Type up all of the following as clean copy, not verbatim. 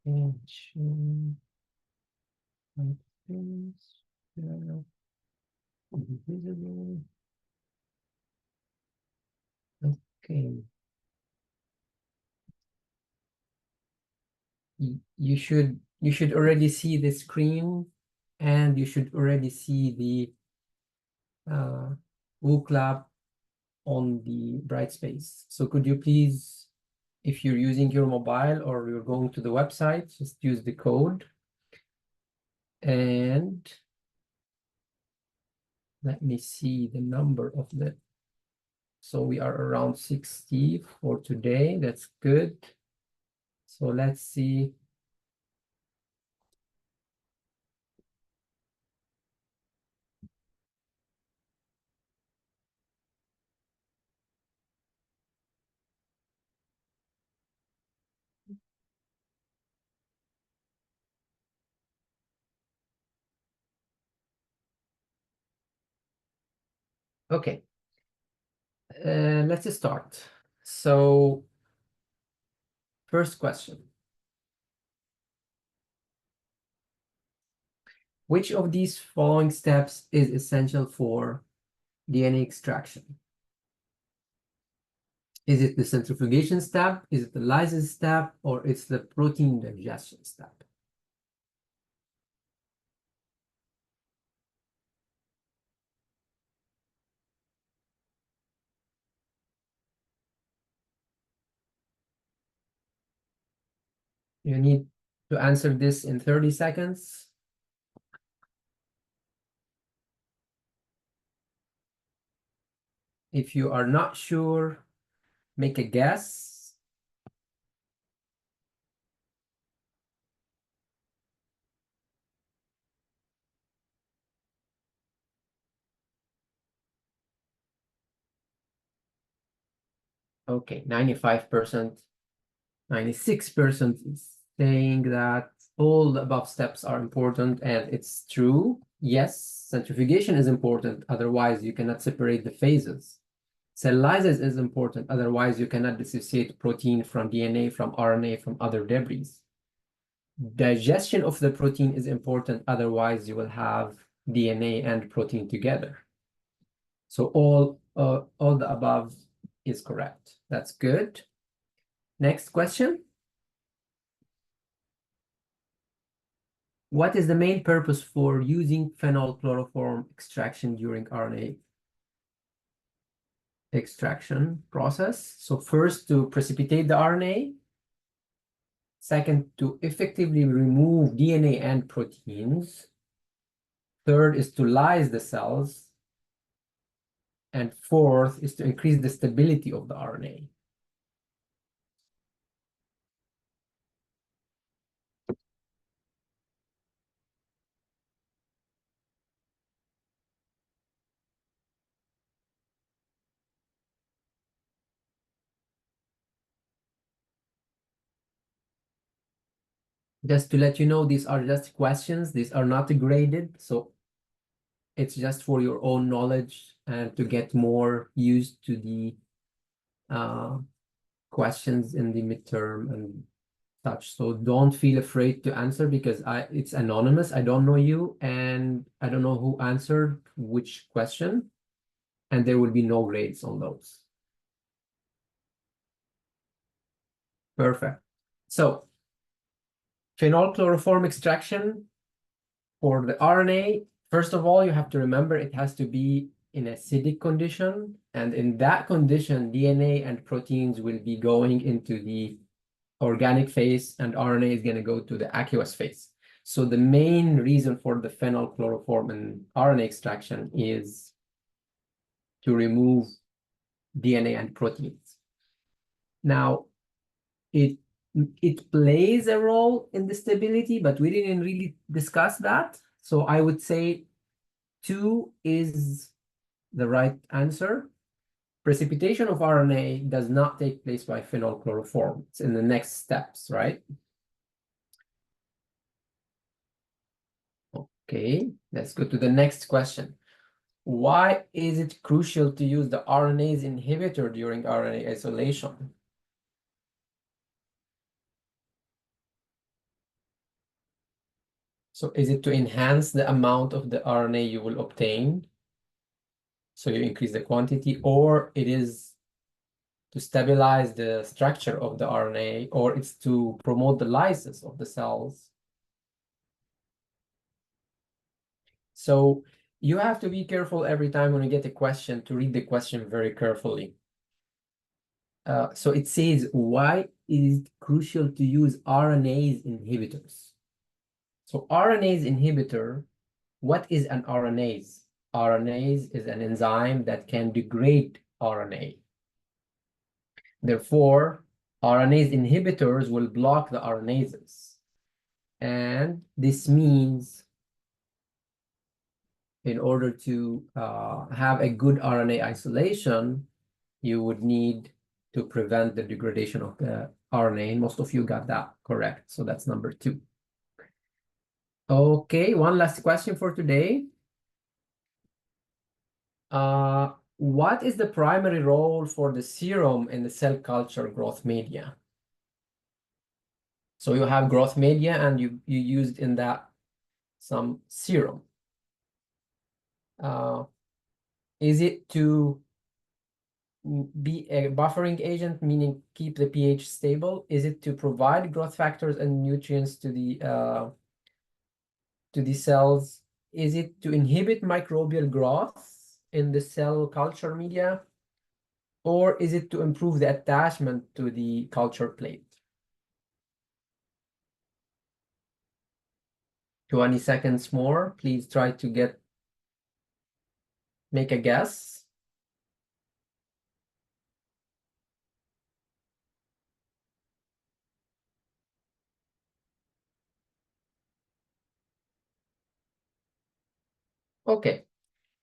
Attention. Like this. Invisible. Okay. You should already see the screen, and you should already see the WooClap on the Brightspace. So could you please, if you're using your mobile or you're going to the website, just use the code. And let me see the number of the. So we are around 60 for today. That's good. So let's see. Okay. Let's start. So first question. Which of these following steps is essential for DNA extraction? Is it the centrifugation step? Is it the lysis step? Or it's the protein digestion step? You need to answer this in 30 seconds. If you are not sure, make a guess. Okay, 95%, 96% is saying that all the above steps are important, and it's true. Yes, centrifugation is important, otherwise you cannot separate the phases. Cell lysis is important, otherwise you cannot dissociate protein from DNA, from RNA, from other debris. Digestion of the protein is important, otherwise you will have DNA and protein together. So all the above is correct. That's good. Next question. What is the main purpose for using phenol chloroform extraction during RNA extraction process? So first, to precipitate the RNA. Second, to effectively remove DNA and proteins. Third is to lyse the cells. And fourth is to increase the stability of the RNA. Just to let you know, these are just questions. These are not graded. So it's just for your own knowledge and to get more used to the questions in the midterm and such. So don't feel afraid to answer, because it's anonymous. I don't know you, and I don't know who answered which question, and there will be no grades on those. Perfect. So phenol chloroform extraction for the RNA, first of all, you have to remember it has to be in acidic condition, and in that condition, DNA and proteins will be going into the organic phase, and RNA is going to go to the aqueous phase. So the main reason for the phenol chloroform and RNA extraction is to remove DNA and proteins. Now, it plays a role in the stability, but we didn't really discuss that. So I would say 2 is the right answer. Precipitation of RNA does not take place by phenol chloroform. It's in the next steps, right? Okay, let's go to the next question. Why is it crucial to use the RNase inhibitor during RNA isolation? So is it to enhance the amount of the RNA you will obtain? So you increase the quantity, or it is to stabilize the structure of the RNA, or it's to promote the lysis of the cells. So you have to be careful every time when you get a question to read the question very carefully. So it says, why is it crucial to use RNase inhibitors? So RNase inhibitor, what is an RNase? RNase is an enzyme that can degrade RNA. Therefore, RNase inhibitors will block the RNases. And this means in order to have a good RNA isolation, you would need to prevent the degradation of the RNA. And most of you got that correct. So that's number 2. Okay, one last question for today. What is the primary role for the serum in the cell culture growth media? So you have growth media and you used in that some serum. Is it to be a buffering agent, meaning keep the pH stable? Is it to provide growth factors and nutrients to the cells? Is it to inhibit microbial growth in the cell culture media? Or is it to improve the attachment to the culture plate? 20 seconds more. Please try to make a guess. Okay,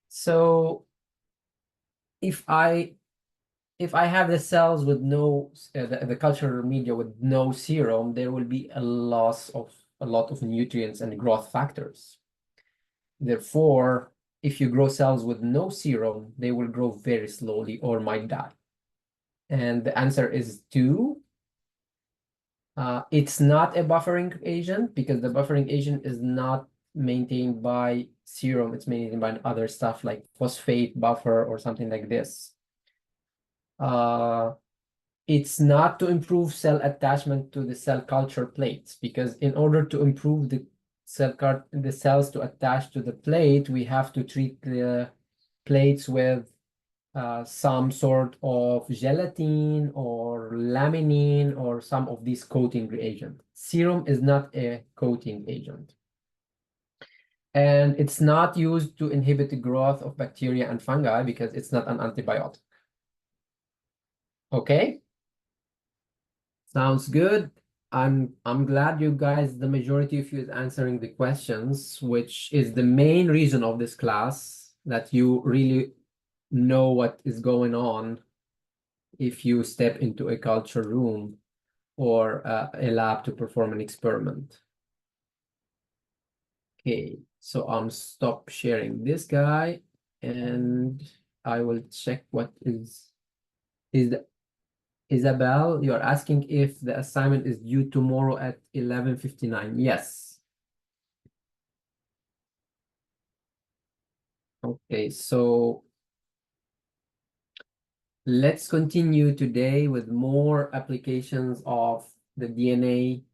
so if I have the cells with no the culture media with no serum, there will be a loss of a lot of nutrients and growth factors. Therefore, if you grow cells with no serum, they will grow very slowly or might die. And the answer is 2. It's not a buffering agent because the buffering agent is not maintained by serum. It's maintained by other stuff like phosphate buffer or something like this. It's not to improve cell attachment to the cell culture plates, because in order to improve the cells to attach to the plate, we have to treat the plates with some sort of gelatin or laminin or some of these coating reagent. Serum is not a coating agent. And it's not used to inhibit the growth of bacteria and fungi because it's not an antibiotic. Okay? Sounds good. I'm glad you guys, the majority of you is answering the questions, which is the main reason of this class, that you really know what is going on if you step into a culture room or a lab to perform an experiment. Okay, so I'm stop sharing this guy and I will check what is the Isabel, you're asking if the assignment is due tomorrow at 11:59. Yes. Okay, so let's continue today with more applications of the DNA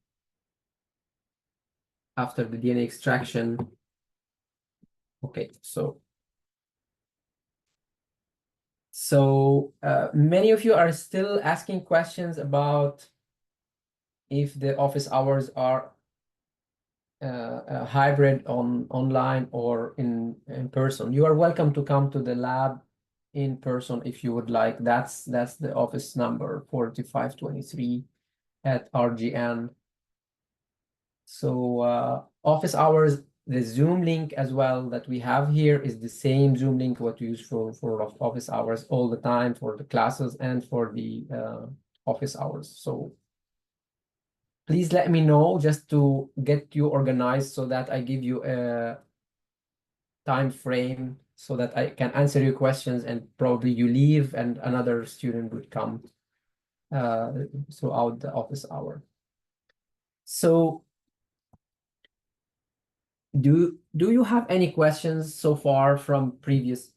after the DNA extraction. Okay, so many of you are still asking questions about if the office hours are hybrid online or in person. You are welcome to come to the lab in person if you would like. That's the office number 4523 at RGN. So office hours, the Zoom link as well that we have here is the same Zoom link what we use for office hours all the time for the classes and for the office hours. So please let me know just to get you organized so that I give you a time frame so that I can answer your questions and probably you leave and another student would come throughout the office hour. So Do you have any questions so far from previous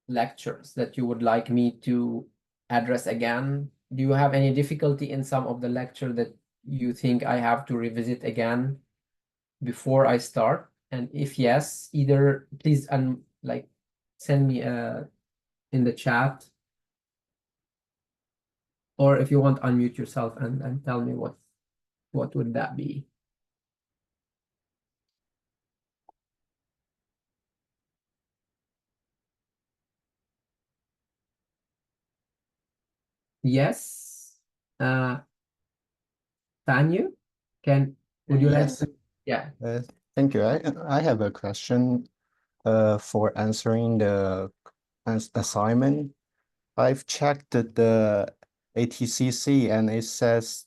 lectures that you would like me to address again? Do you have any difficulty in some of the lecture that you think I have to revisit again before I start? And if yes, either please like send me in the chat, or if you want, unmute yourself and tell me what would that be. Yes. Tanya, would you like Yes, to? Yeah. thank you. I have a question for answering the assignment. I've checked the ATCC and it says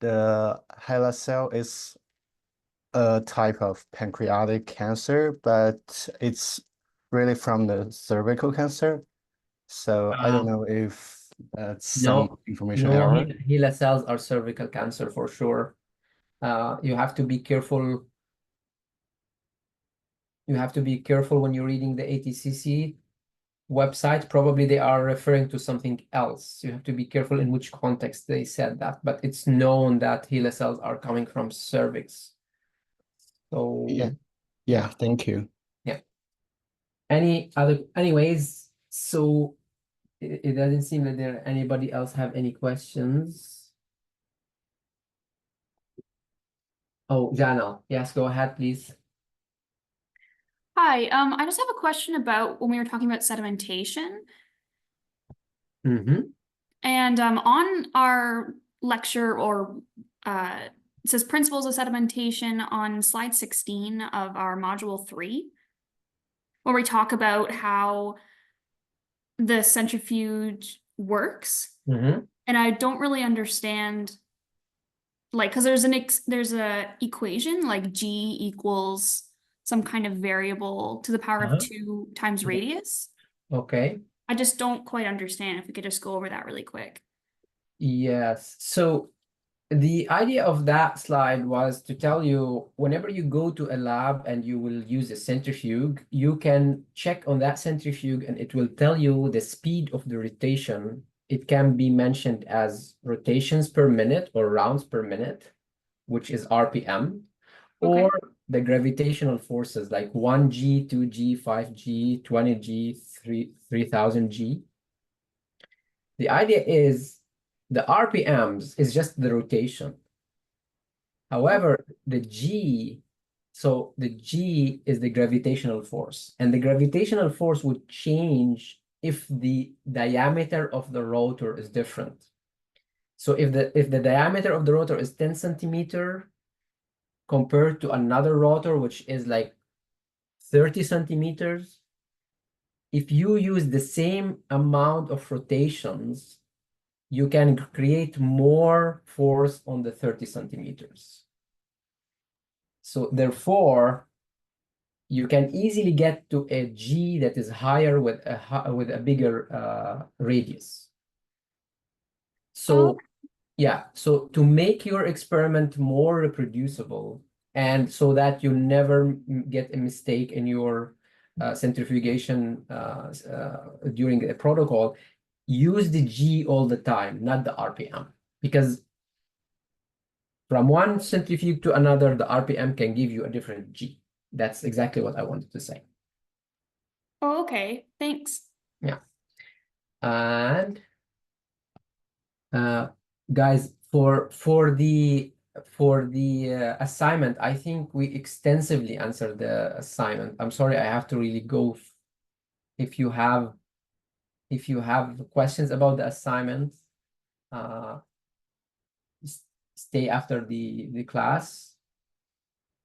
the HeLa cell is a type of pancreatic cancer, but it's really from the cervical cancer. So I don't know if that's some No, information no, error. HeLa cells are cervical cancer for sure. You have to be careful. You have to be careful when you're reading the ATCC website. Probably they are referring to something else. You have to be careful in which context they said that, but it's known that HeLa cells are coming from cervix. Yeah, So yeah, yeah, thank you. yeah. Anyways, so it doesn't seem that anybody else have any questions. Oh, Janelle, yes, go ahead, please. Hi, I just have a question about when we were talking about sedimentation. Mm-hmm. And on our lecture, or it says principles of sedimentation on slide 16 of our module 3, where we talk about how the centrifuge works. Mm-hmm. And I don't really understand, like, because there's a equation like G equals some kind of variable to the power of 2 times radius. Okay. I just don't quite understand. If we could just go over that really quick. Yes. So the idea of that slide was to tell you whenever you go to a lab and you will use a centrifuge, you can check on that centrifuge and it will tell you the speed of the rotation. It can be mentioned as rotations per minute or rounds per minute, which is RPM, Okay. or the gravitational forces like 1G, 2G, 5G, 20G, 3000 G. The idea is the RPMs is just the rotation. However, the G is the gravitational force, and the gravitational force would change if the diameter of the rotor is different. So if the diameter of the rotor is 10 centimeter compared to another rotor, which is like 30 centimeters, if you use the same amount of rotations, you can create more force on the 30 centimeters. So therefore, you can easily get to a G that is higher with a bigger radius. So yeah, so to make your experiment more reproducible and so that you never get a mistake in your centrifugation during a protocol, use the G all the time, not the RPM, because from one centrifuge to another, the RPM can give you a different G. That's exactly what I wanted to say. Oh, okay. Thanks. Yeah. And guys, for the assignment, I think we extensively answered the assignment. I'm sorry, I have to really go. If you have questions about the assignment, uh, stay after the class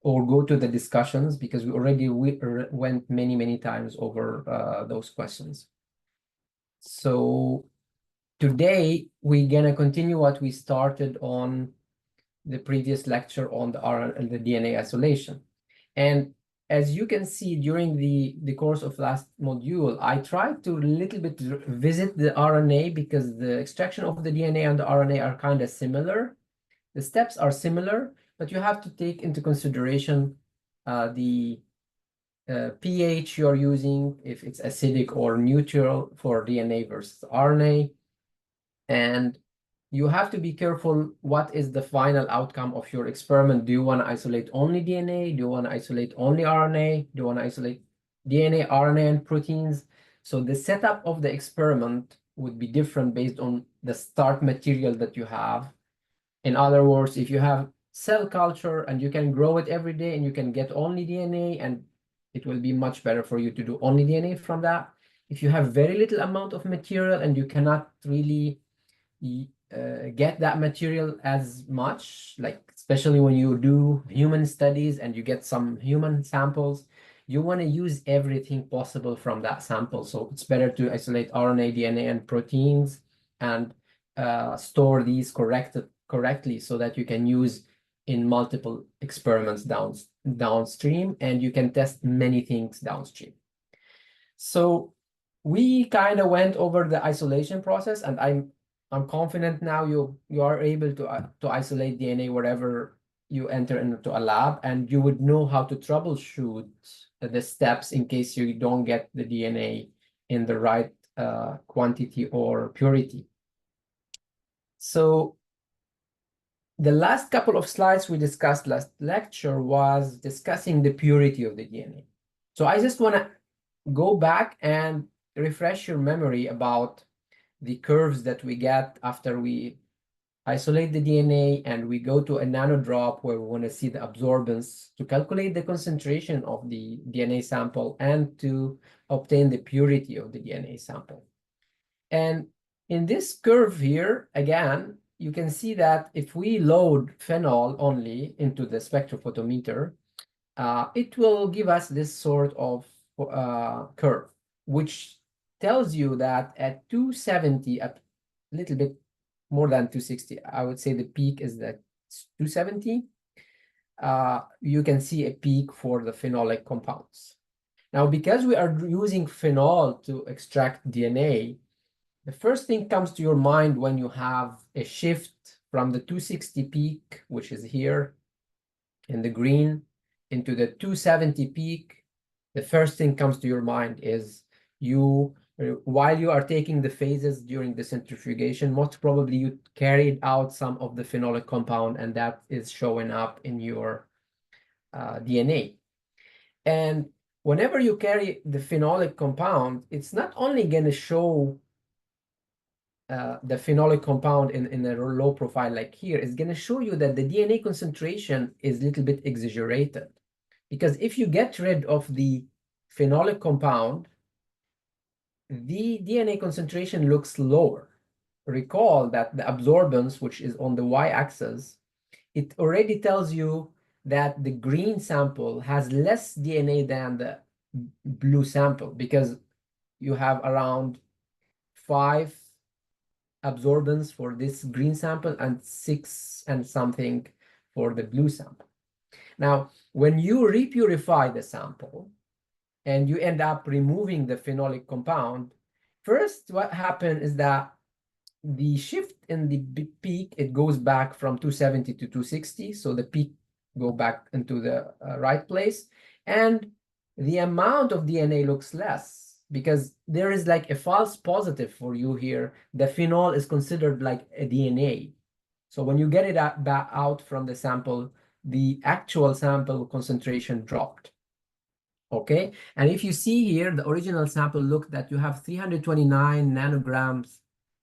or go to the discussions because we already went many times over those questions. So today we're gonna continue what we started on the previous lecture on the RNA and the DNA isolation. And as you can see during the course of last module, I tried to a little bit visit the RNA because the extraction of the DNA and the RNA are kind of similar. The steps are similar, but you have to take into consideration the pH you're using, if it's acidic or neutral for DNA versus RNA. And you have to be careful what is the final outcome of your experiment. Do you want to isolate only DNA? Do you want to isolate only RNA? Do you want to isolate DNA, RNA, and proteins? So the setup of the experiment would be different based on the start material that you have. In other words, if you have cell culture and you can grow it every day and you can get only DNA, and it will be much better for you to do only DNA from that. If you have very little amount of material and you cannot really get that material as much, like especially when you do human studies and you get some human samples, you want to use everything possible from that sample. So it's better to isolate RNA, DNA, and proteins and store these correctly so that you can use in multiple experiments downstream, and you can test many things downstream. So we kind of went over the isolation process, and I'm confident now you are able to isolate DNA wherever you enter into a lab, and you would know how to troubleshoot the steps in case you don't get the DNA in the right quantity or purity. So the last couple of slides we discussed last lecture was discussing the purity of the DNA. So I just want to go back and refresh your memory about the curves that we get after we isolate the DNA and we go to a nanodrop where we want to see the absorbance to calculate the concentration of the DNA sample and to obtain the purity of the DNA sample. And in this curve here, again, you can see that if we load phenol only into the spectrophotometer, it will give us this sort of curve, which tells you that at 270, a little bit more than 260, I would say the peak is that 270, you can see a peak for the phenolic compounds. Now, because we are using phenol to extract DNA, the first thing comes to your mind when you have a shift from the 260 peak, which is here in the green, into the 270 peak. The first thing comes to your mind is while you are taking the phases during the centrifugation, most probably you carried out some of the phenolic compound, and that is showing up in your DNA. And whenever you carry the phenolic compound, it's not only going to show the phenolic compound in a low profile like here, is going to show you that the DNA concentration is a little bit exaggerated. Because if you get rid of the phenolic compound, the DNA concentration looks lower. Recall that the absorbance, which is on the y-axis, it already tells you that the green sample has less DNA than the blue sample, because you have around 5 absorbance for this green sample and 6 and something for the blue sample. Now, when you repurify the sample and you end up removing the phenolic compound, first what happened is that the shift in the peak, it goes back from 270 to 260. So the peak go back into the right place. And the amount of DNA looks less, because there is like a false positive for you here. The phenol is considered like a DNA. So when you get it back out from the sample, the actual sample concentration dropped. Okay, and if you see here, the original sample looked that you have 329 nanograms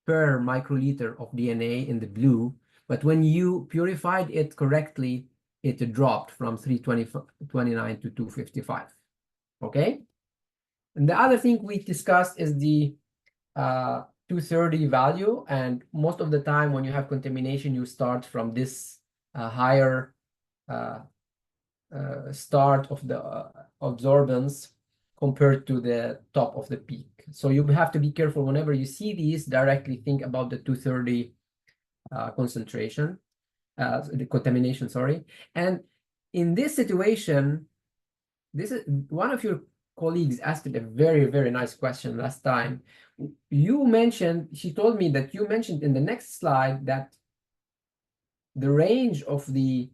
per microliter of DNA in the blue, but when you purified it correctly, it dropped from 329 to 255. Okay. And the other thing we discussed is the 230 value. And most of the time when you have contamination, you start from this higher start of the absorbance compared to the top of the peak. So you have to be careful whenever you see these, directly think about the 230 concentration, the contamination, sorry. And in this situation, this is one of your colleagues asked it a very, very nice question last time. You mentioned, she told me that you mentioned in the next slide that the range of the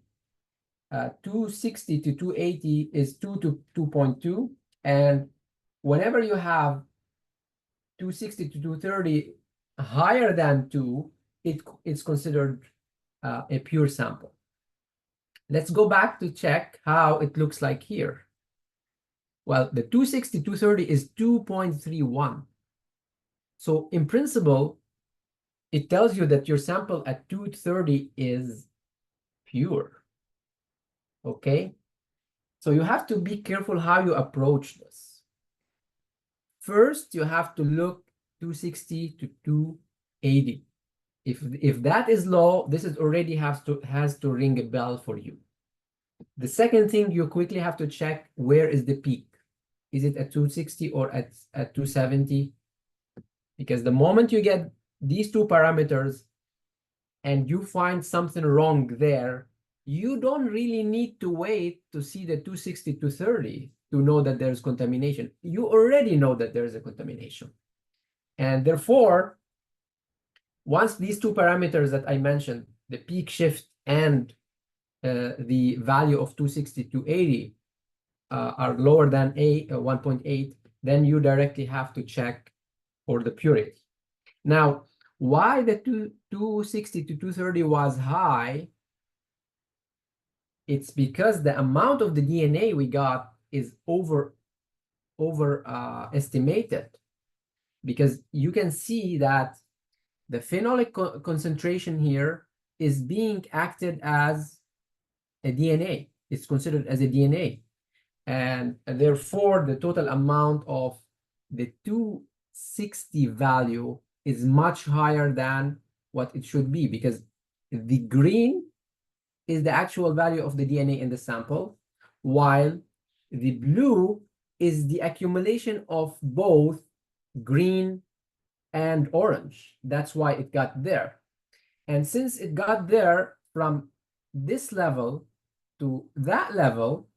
260 to 280 is 2 to 2.2, And whenever you have 260 to 230 higher than 2, it's considered a pure sample. Let's go back to check how it looks like here. Well, the 260, 230 is 2.31. So in principle, it tells you that your sample at 230 is pure. Okay? So you have to be careful how you approach this. First, you have to look 260 to 280. If that is low, this is already has to ring a bell for you. The second thing, you quickly have to check, where is the peak? Is it at 260 or at 270? Because the moment you get these two parameters and you find something wrong there, you don't really need to wait to see the 260 to 30 to know that there's contamination. You already know that there's a contamination. And therefore, once these two parameters that I mentioned, the peak shift and the value of 260 to 80 are lower than 1.8, then you directly have to check for the purity. Now, why the 260 to 230 was high? It's because the amount of the DNA we got is estimated, because you can see that the phenolic concentration here is being acted as a DNA. It's considered as a DNA. And therefore, the total amount of the 260 value is much higher than what it should be, because the green is the actual value of the DNA in the sample, while the blue is the accumulation of both green and orange. That's why it got there. And since it got there from this level to that level,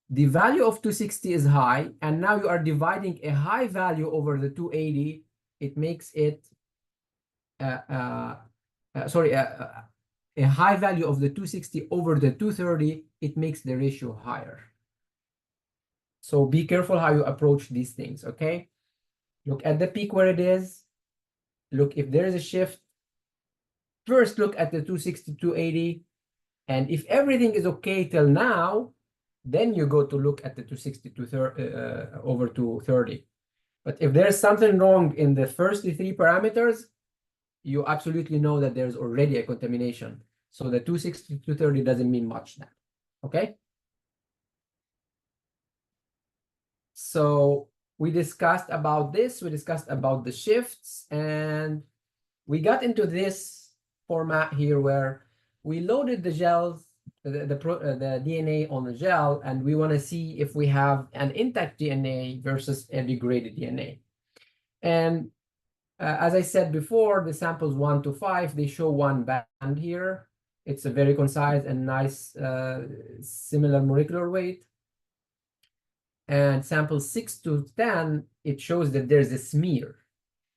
the value of 260 is high, and now you are dividing a high value over the 280. It makes it a high value of the 260 over the 230. It makes the ratio higher. So be careful how you approach these things, okay? Look at the peak where it is. Look if there is a shift. First, look at the 260, 280. And if everything is okay till now, then you go to look at the 260 to over 230. But if there's something wrong in the first three parameters, you absolutely know that there's already a contamination. So the 260 to 230 doesn't mean much now, okay? So we discussed about this, we discussed about the shifts, and we got into this format here where we loaded the gels, the DNA on the gel, and we want to see if we have an intact DNA versus a degraded DNA. And as I said before, the samples 1 to 5, they show one band here. It's a very concise and nice, similar molecular weight. And sample 6 to 10, it shows that there's a smear,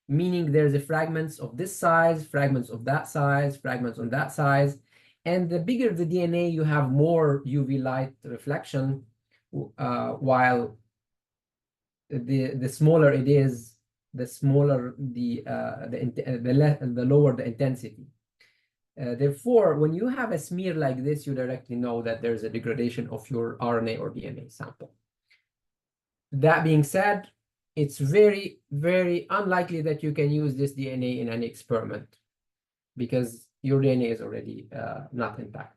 meaning there's a fragments of this size, fragments of that size, fragments on that size. And the bigger the DNA, you have more UV light reflection, while the smaller it is, the smaller the lower the intensity. Therefore, when you have a smear like this, you directly know that there's a degradation of your RNA or DNA sample. That being said, it's very, very unlikely that you can use this DNA in any experiment, because your DNA is already not intact.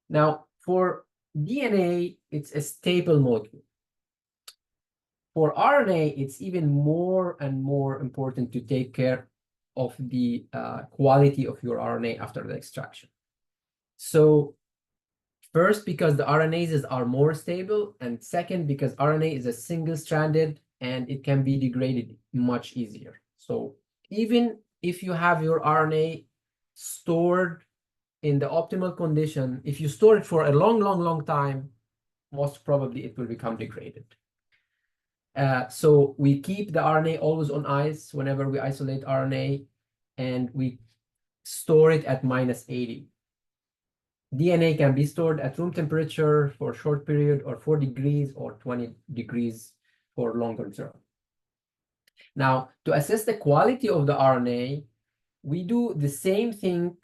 Now, for DNA, it's a stable molecule. For RNA, it's even more and more important to take care of the quality of your RNA after the extraction. So first, because the RNases are more stable, and second, because RNA is a single-stranded and it can be degraded much easier. So even if you have your RNA stored in the optimal condition, if you store it for a long, long, long time, most probably it will become degraded. So we keep the RNA always on ice whenever we isolate RNA, and we store it at -80. DNA can be stored at room temperature for a short period, or 4 degrees or 20 degrees for longer term. Now, to assess the quality of the RNA, we do the same thing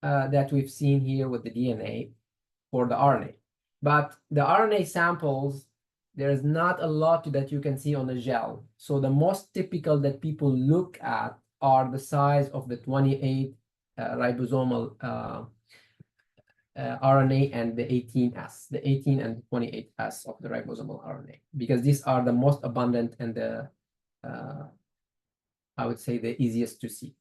that we've seen here with the DNA for the RNA. But the RNA samples, there's not a lot that you can see on the gel. So the most typical that people look at are the size of the 28 ribosomal RNA and the 18S, the 18 and 28S of the ribosomal RNA, because these are the most abundant and the, I would say, the easiest to see.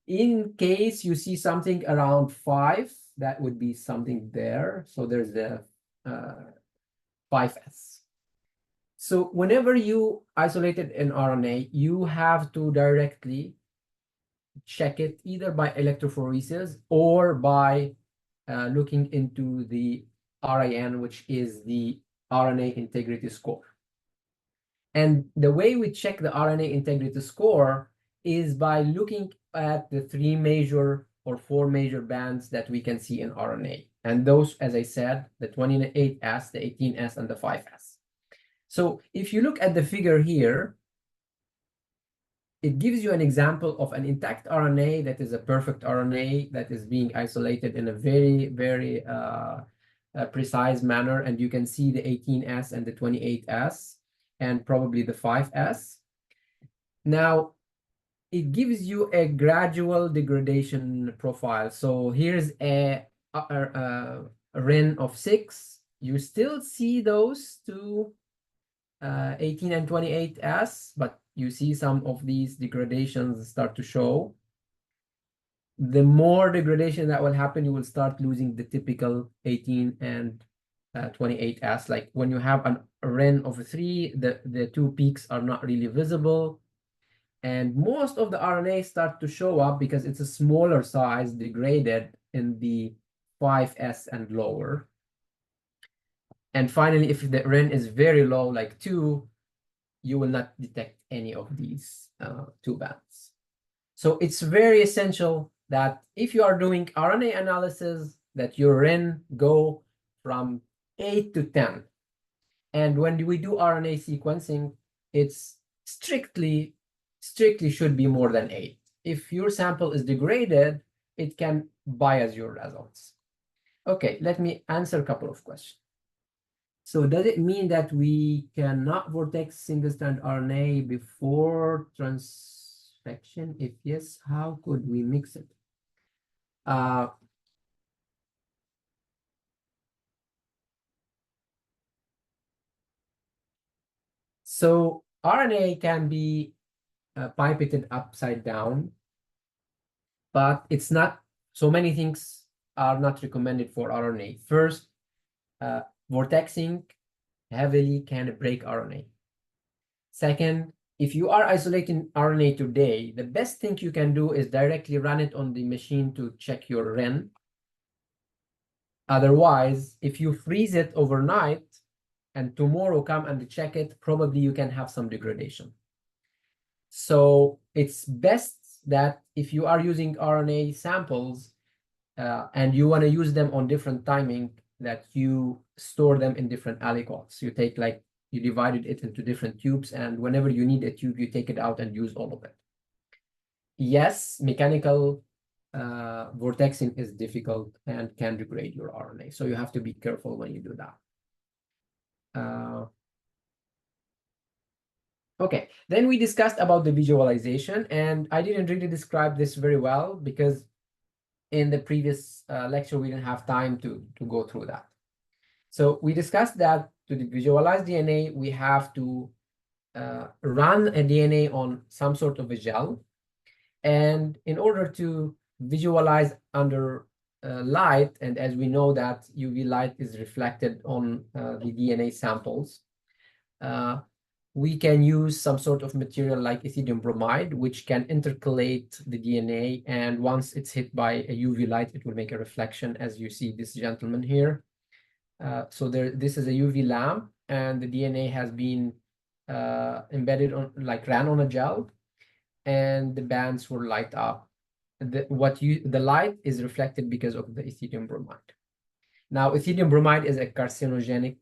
In case you see something around 5, that would be something there. So there's the 5S. So whenever you isolated an RNA, you have to directly check it either by electrophoresis or by looking into the RIN, which is the RNA integrity score. And the way we check the RNA integrity score is by looking at the 3 major or 4 major bands that we can see in RNA. And those, as I said, the 28S, the 18S, and the 5S. So if you look at the figure here, it gives you an example of an intact RNA that is a perfect RNA that is being isolated in a very, very precise manner. And you can see the 18S and the 28S and probably the 5S. Now, it gives you a gradual degradation profile. So here's a RIN of 6. You still see those two 18 and 28S, but you see some of these degradations start to show. The more degradation that will happen, you will start losing the typical 18 and 28S. Like when you have a RIN of 3, the 2 peaks are not really visible. And most of the RNA start to show up because it's a smaller size degraded in the 5S and lower. And finally, if the RIN is very low, like 2, you will not detect any of these 2 bands. So it's very essential that if you are doing RNA analysis, that your RIN go from 8 to 10. And when we do RNA sequencing, it's strictly should be more than 8. If your sample is degraded, it can bias your results. Okay, let me answer a couple of questions. So does it mean that we cannot vortex single-strand RNA before transfection? If yes, how could we mix it? So RNA can be pipetted upside down, but it's not, so many things are not recommended for RNA. First, vortexing heavily can break RNA. Second, if you are isolating RNA today, the best thing you can do is directly run it on the machine to check your RIN. Otherwise, if you freeze it overnight and tomorrow come and check it, probably you can have some degradation. So it's best that if you are using RNA samples and you want to use them on different timing, that you store them in different aliquots. You take you divided it into different tubes, and whenever you need a tube, you take it out and use all of it. Yes, mechanical vortexing is difficult and can degrade your RNA. So you have to be careful when you do that. Okay, then we discussed about the visualization, and I didn't really describe this very well because in the previous lecture, we didn't have time to go through that. So we discussed that to visualize DNA, we have to run a DNA on some sort of a gel. And in order to visualize under light, and as we know that UV light is reflected on the DNA samples, we can use some sort of material like ethidium bromide, which can intercalate the DNA. And once it's hit by a UV light, it will make a reflection, as you see this gentleman here. So this is a UV lamp, and the DNA has been embedded on, ran on a gel, and the bands will light up the light is reflected because of the ethidium bromide. Now, ethidium bromide is a carcinogenic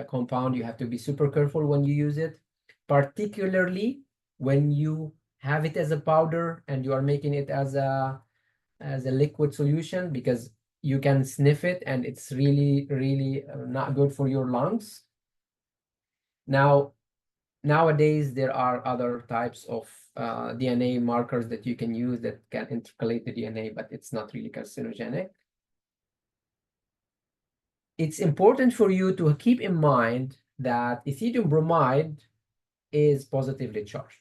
compound. You have to be super careful when you use it, particularly when you have it as a powder and you are making it as a liquid solution, because you can sniff it and it's really, really not good for your lungs. Now, nowadays, there are other types of DNA markers that you can use that can intercalate the DNA, but it's not really carcinogenic. It's important for you to keep in mind that ethidium bromide is positively charged.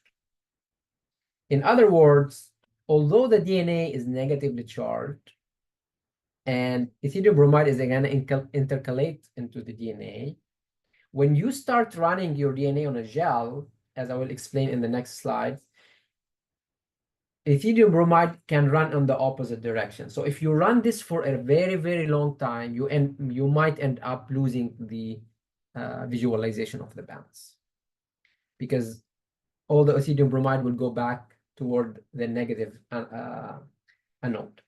In other words, although the DNA is negatively charged, and ethidium bromide is again intercalate into the DNA, when you start running your DNA on a gel, as I will explain in the next slide, ethidium bromide can run on the opposite direction. So if you run this for a very, very long time, you might end up losing the visualization of the bands, because all the ethidium bromide will go back toward the negative anode.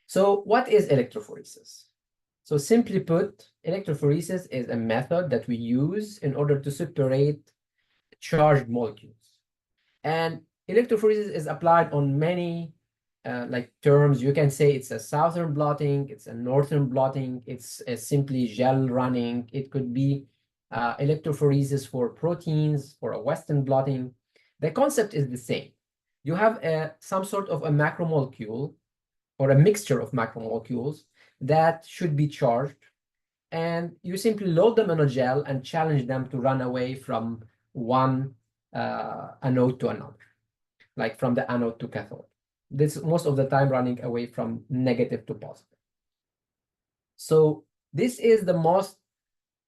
So what is electrophoresis? So simply put, electrophoresis is a method that we use in order to separate charged molecules. And electrophoresis is applied on many terms. You can say it's a southern blotting, it's a northern blotting, it's a simply gel running. It could be electrophoresis for proteins or a western blotting. The concept is the same. You have some sort of a macromolecule or a mixture of macromolecules that should be charged, and you simply load them in a gel and challenge them to run away from one anode to another, like from the anode to cathode. This most of the time running away from negative to positive. So this is the most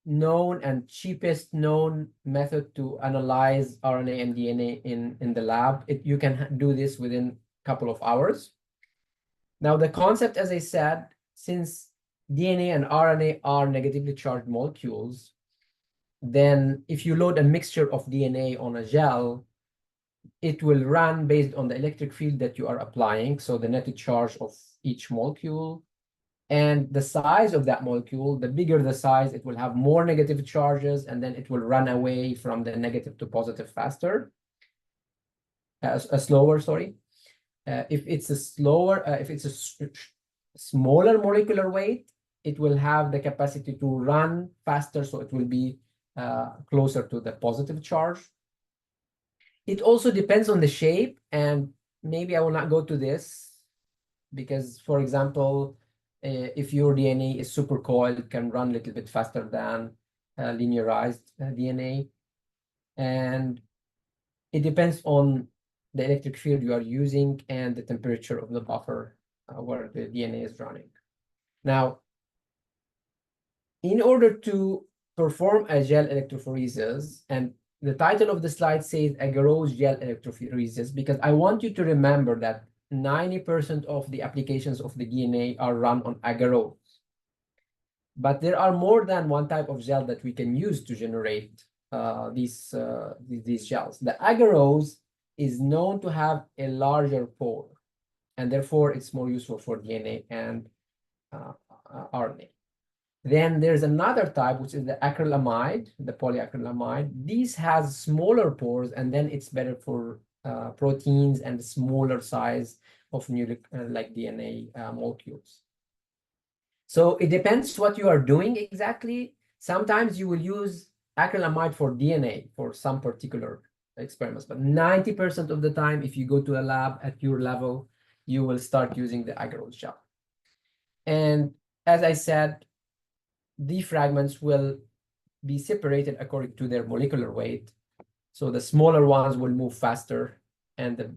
known and cheapest known method to analyze RNA and DNA in the lab. You can do this within a couple of hours. Now, the concept, as I said, since DNA and RNA are negatively charged molecules, then if you load a mixture of DNA on a gel, it will run based on the electric field that you are applying, so the netted charge of each molecule. And the size of that molecule, the bigger the size, it will have more negative charges, and then it will run away from the negative to positive faster, slower, sorry. If it's a smaller molecular weight, it will have the capacity to run faster, so it will be closer to the positive charge. It also depends on the shape, and maybe I will not go to this because, for example, if your DNA is super coiled, it can run a little bit faster than linearized DNA. And it depends on the electric field you are using and the temperature of the buffer where the DNA is running. Now, in order to perform a gel electrophoresis, and the title of the slide says agarose gel electrophoresis, because I want you to remember that 90% of the applications of the DNA are run on agarose. But there are more than one type of gel that we can use to generate these gels. The agarose is known to have a larger pore, and therefore it's more useful for DNA and RNA. Then there's another type, which is the acrylamide, the polyacrylamide. These has smaller pores, and then it's better for proteins and smaller size of like DNA molecules. So it depends what you are doing exactly. Sometimes you will use acrylamide for DNA for some particular experiments, but 90% of the time, if you go to a lab at your level, you will start using the agarose gel. And as I said, the fragments will be separated according to their molecular weight. So the smaller ones will move faster and the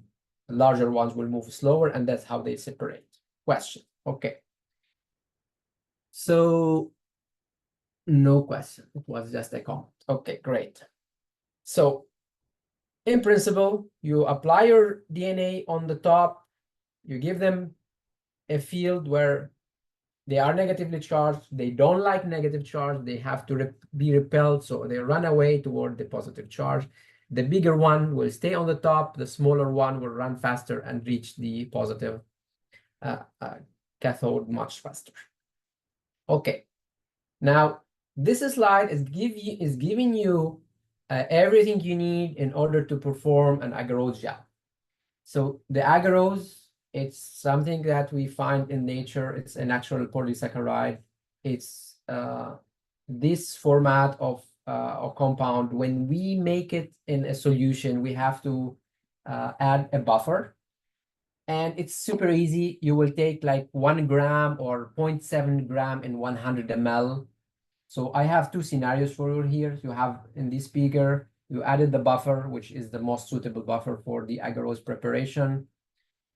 larger ones will move slower, and that's how they separate. Question. Okay. So no question. It was just a comment. Okay, great. So in principle, you apply your DNA on the top, you give them a field where they are negatively charged, they don't like negative charge, they have to be repelled, so they run away toward the positive charge. The bigger one will stay on the top, the smaller one will run faster and reach the positive cathode much faster. Okay, now this slide is giving you everything you need in order to perform an agarose gel. So the agarose, it's something that we find in nature. It's a natural polysaccharide. It's this format of a compound. When we make it in a solution, we have to add a buffer. And it's super easy. You will take like 1 gram or 0.7 gram in 100 ml. So I have two scenarios for you here. You have in this beaker, you added the buffer, which is the most suitable buffer for the agarose preparation.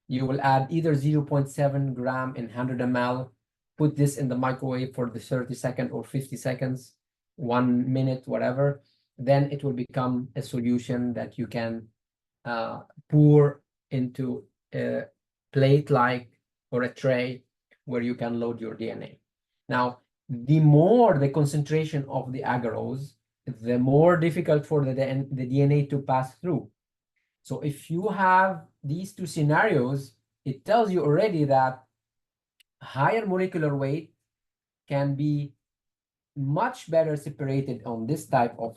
You will add either 0.7 gram in 100 ml, put this in the microwave for the 30 seconds or 50 seconds, 1 minute, whatever. Then it will become a solution that you can pour into a plate like or a tray where you can load your DNA. Now, the more the concentration of the agarose, the more difficult for the DNA to pass through. So if you have these two scenarios, it tells you already that higher molecular weight can be much better separated on this type of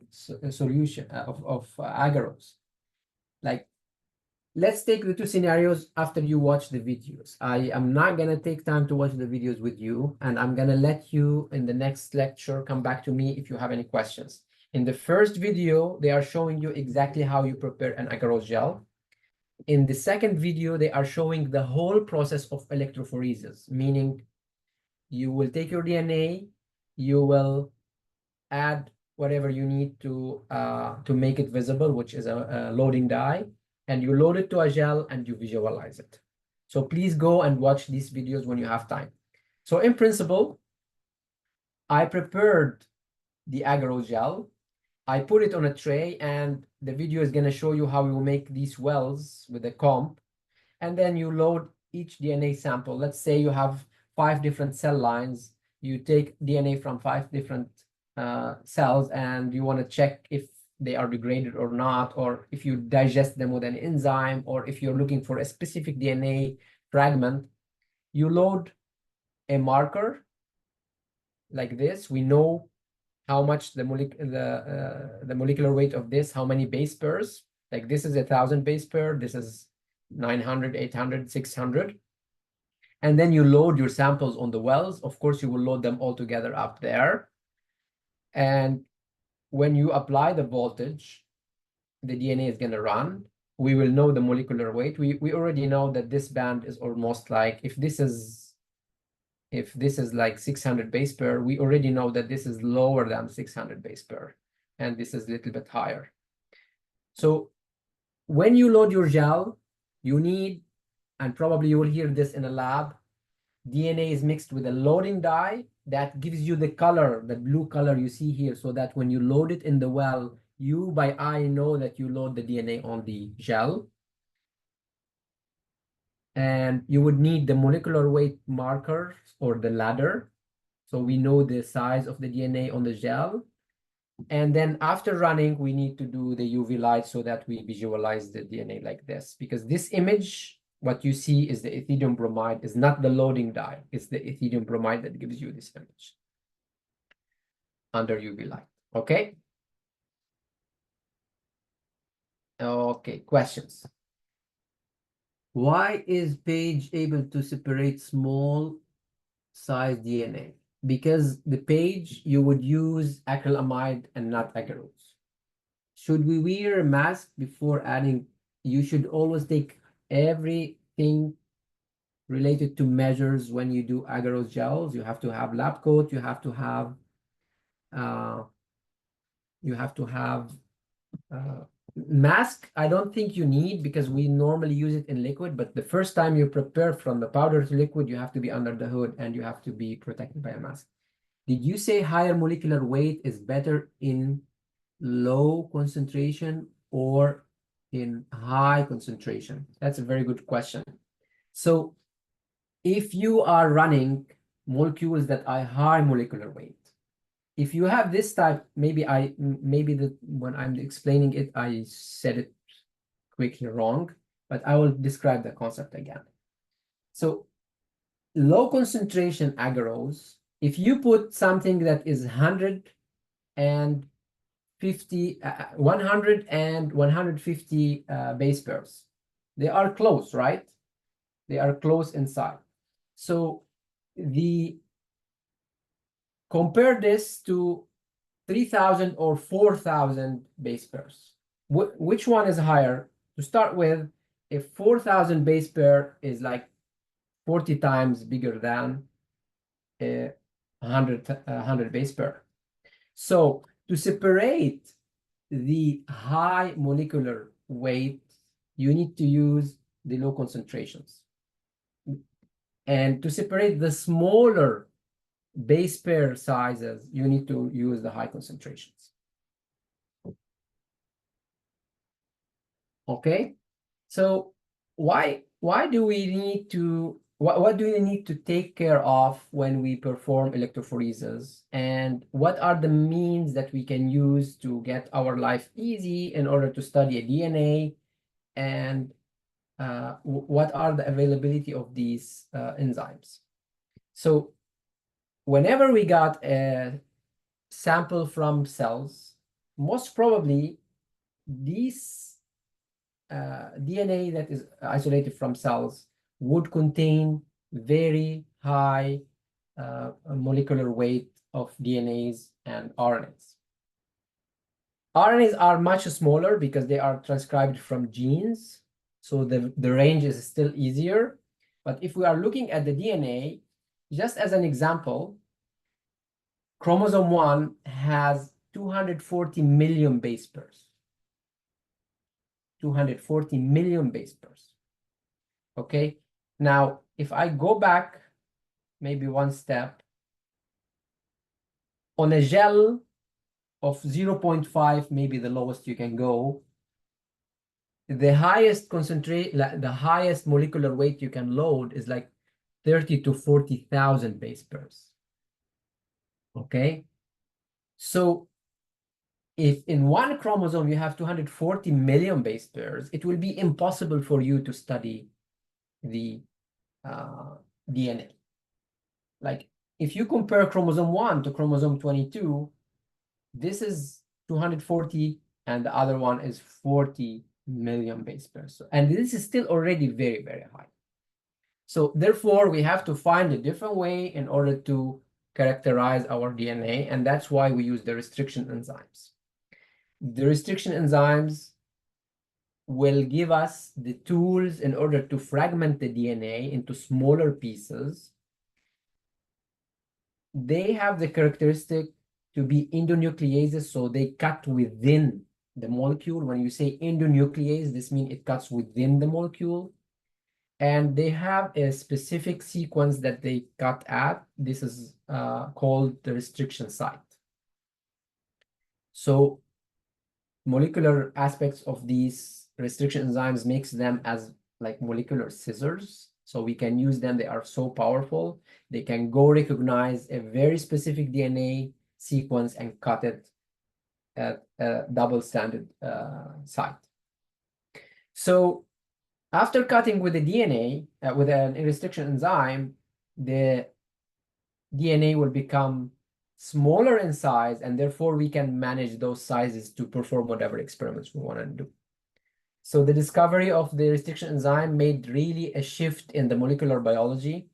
solution of agarose. Like, let's take the two scenarios after you watch the videos. I am not going to take time to watch the videos with you, and I'm going to let you in the next lecture come back to me if you have any questions. In the first video, they are showing you exactly how you prepare an agarose gel. In the second video, they are showing the whole process of electrophoresis, meaning you will take your DNA, you will add whatever you need to make it visible, which is a loading dye, and you load it to a gel and you visualize it. So please go and watch these videos when you have time. So in principle, I prepared the agarose gel. I put it on a tray, and the video is going to show you how you make these wells with a comb. And then you load each DNA sample. Let's say you have 5 different cell lines. You take DNA from 5 different cells, and you want to check if they are degraded or not, or if you digest them with an enzyme, or if you're looking for a specific DNA fragment. You load a marker like this. We know how much the molecular weight of this, how many base pairs. Like this is 1,000 base pair, this is 900, 800, 600. And then you load your samples on the wells. Of course, you will load them all together up there. And when you apply the voltage, the DNA is going to run. We will know the molecular weight. We already know that this band is almost like, if this is like 600 base pair, we already know that this is lower than 600 base pair, and this is a little bit higher. So when you load your gel, you need, and probably you will hear this in a lab, DNA is mixed with a loading dye that gives you the color, the blue color you see here, so that when you load it in the well, you by eye know that you load the DNA on the gel. And you would need the molecular weight marker or the ladder, so we know the size of the DNA on the gel. And then after running, we need to do the UV light so that we visualize the DNA like this, because this image, what you see is the ethidium bromide, is not the loading dye. It's the ethidium bromide that gives you this image under UV light. Okay? Okay, questions? Why is Paige able to separate small size DNA? Because the Paige, you would use acrylamide and not agarose. Should we wear a mask before adding? You should always take everything related to measures when you do agarose gels. You have to have lab coat, you have to have mask. I don't think you need, because we normally use it in liquid, but the first time you prepare from the powder to liquid, you have to be under the hood and you have to be protected by a mask. Did you say higher molecular weight is better in low concentration or in high concentration? That's a very good question. So if you are running molecules that are high molecular weight, if you have this type, maybe when I'm explaining it, I said it quickly wrong, but I will describe the concept again. So low concentration agarose, if you put something that is 150, 100 and 150 base pairs, they are close, right? They are close inside. So compare this to 3,000 or 4,000 base pairs. Which one is higher? To start with, if 4,000 base pair is like 40 times bigger than 100 base pair. So to separate the high molecular weight, you need to use the low concentrations. And to separate the smaller base pair sizes, you need to use the high concentrations. Okay, so why do we need to, what do we need to take care of when we perform electrophoresis, and what are the means that we can use to get our life easy in order to study a DNA, and what are the availability of these enzymes? So whenever we got a sample from cells, most probably these DNA that is isolated from cells would contain very high molecular weight of DNAs and RNAs. RNAs are much smaller because they are transcribed from genes, so the range is still easier. But if we are looking at the DNA, just as an example, chromosome 1 has 240 million base pairs. 240 million base pairs. Okay, now if I go back maybe one step, on a gel of 0.5, maybe the lowest you can go, the highest molecular weight you can load is like 30 to 40,000 base pairs. Okay, so if in one chromosome you have 240 million base pairs, it will be impossible for you to study the DNA. Like if you compare chromosome 1 to chromosome 22, this is 240 and the other one is 40 million base pairs. And this is still already very, very high. So therefore, we have to find a different way in order to characterize our DNA, and that's why we use the restriction enzymes. The restriction enzymes will give us the tools in order to fragment the DNA into smaller pieces. They have the characteristic to be endonucleases, so they cut within the molecule. When you say endonuclease, this means it cuts within the molecule. And they have a specific sequence that they cut at. This is called the restriction site. So molecular aspects of these restriction enzymes makes them as like molecular scissors. So we can use them. They are so powerful. They can go recognize a very specific DNA sequence and cut it at a double-stranded site. So after cutting with the DNA, with an restriction enzyme, the DNA will become smaller in size, and therefore we can manage those sizes to perform whatever experiments we want to do. So the discovery of the restriction enzyme made really a shift in the molecular biology.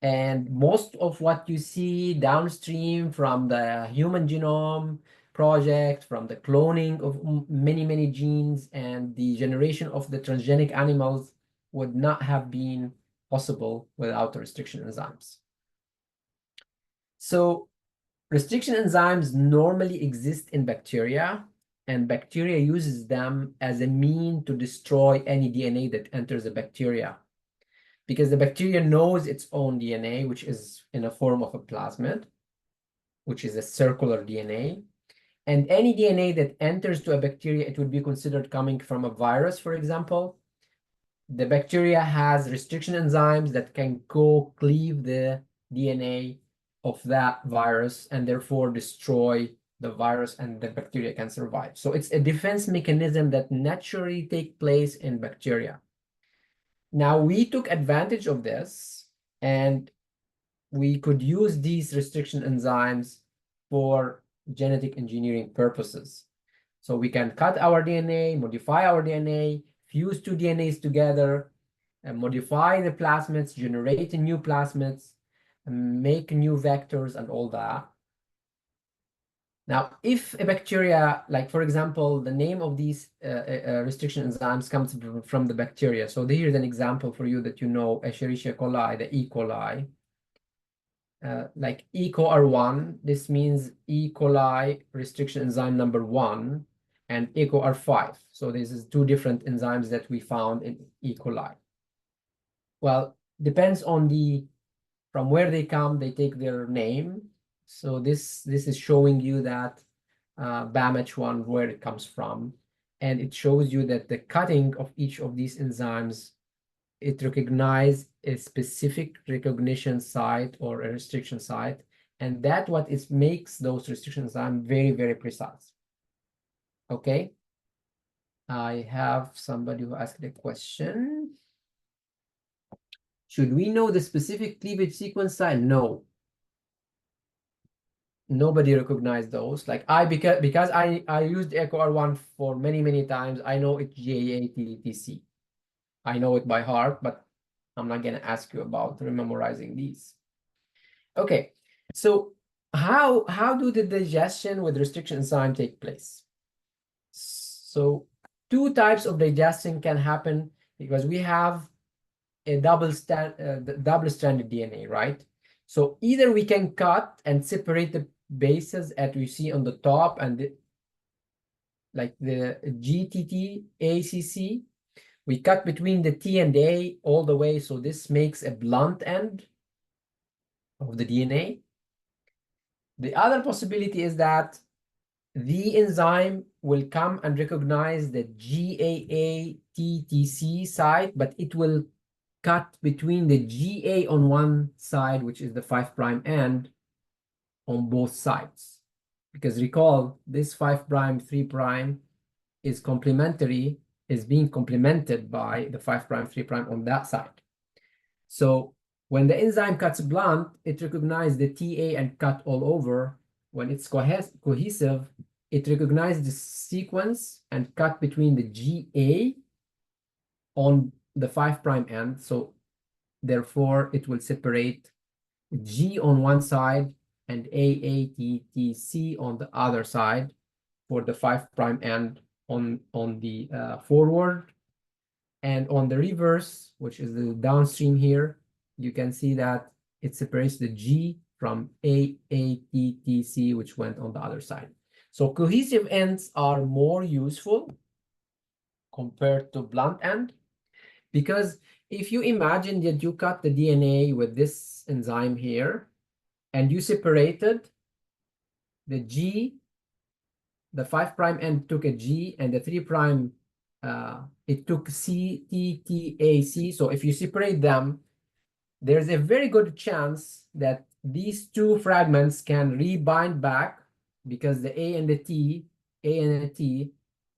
And most of what you see downstream from the human genome project, from the cloning of many, many genes, and the generation of the transgenic animals would not have been possible without the restriction enzymes. So restriction enzymes normally exist in bacteria, and bacteria uses them as a mean to destroy any DNA that enters the bacteria, because the bacteria knows its own DNA, which is in a form of a plasmid, which is a circular DNA. And any DNA that enters to a bacteria, it would be considered coming from a virus, for example. The bacteria has restriction enzymes that can go cleave the DNA of that virus and therefore destroy the virus and the bacteria can survive. So it's a defense mechanism that naturally take place in bacteria. Now we took advantage of this and we could use these restriction enzymes for genetic engineering purposes. So we can cut our DNA, modify our DNA, fuse two DNAs together, and modify the plasmids, generate new plasmids, and make new vectors and all that. Now, if a bacteria, like for example, the name of these restriction enzymes comes from the bacteria. So here's an example for you that you know, Escherichia coli, the E. coli. Like EcoR1, this means E. coli restriction enzyme number 1, and EcoR5. So this is two different enzymes that we found in E. coli. Well, depends on from where they come, they take their name. So this is showing you that BAMH1, where it comes from. And it shows you that the cutting of each of these enzymes, it recognizes a specific recognition site or a restriction site. And that what is makes those restriction enzymes very, very precise. Okay. I have somebody who asked a question. Should we know the specific cleavage sequence site? No. Nobody recognized those. Like because I used EcoR1 for many times, I know it's GAA-TTC. I know it by heart, but I'm not gonna ask you about memorizing these. Okay, so how do the digestion with restriction enzyme take place? So two types of digestion can happen because we have a double-stranded DNA, right? So either we can cut and separate the bases as we see on the top and like the GTT, ACC, we cut between the T and A all the way. So this makes a blunt end of the DNA. The other possibility is that the enzyme will come and recognize the GAA-TTC site, but it will cut between the GA on one side, which is the 5' end, on both sides. Because recall, this 5', 3' is complementary, is being complemented by the 5', 3' on that side. So when the enzyme cuts blunt, it recognizes the TA and cut all over. When it's cohesive, it recognizes the sequence and cut between the GA on the 5' end. So therefore, it will separate G on one side and AATTC on the other side for the 5' end on the forward. And on the reverse, which is the downstream here, you can see that it separates the G from AATTC, which went on the other side. So cohesive ends are more useful compared to blunt end, because if you imagine that you cut the DNA with this enzyme here, and you separated the G, the 5' end took a G, and the 3' it took CTTAC. So if you separate them, there's a very good chance that these two fragments can rebind back, because the A and the T, A and the T,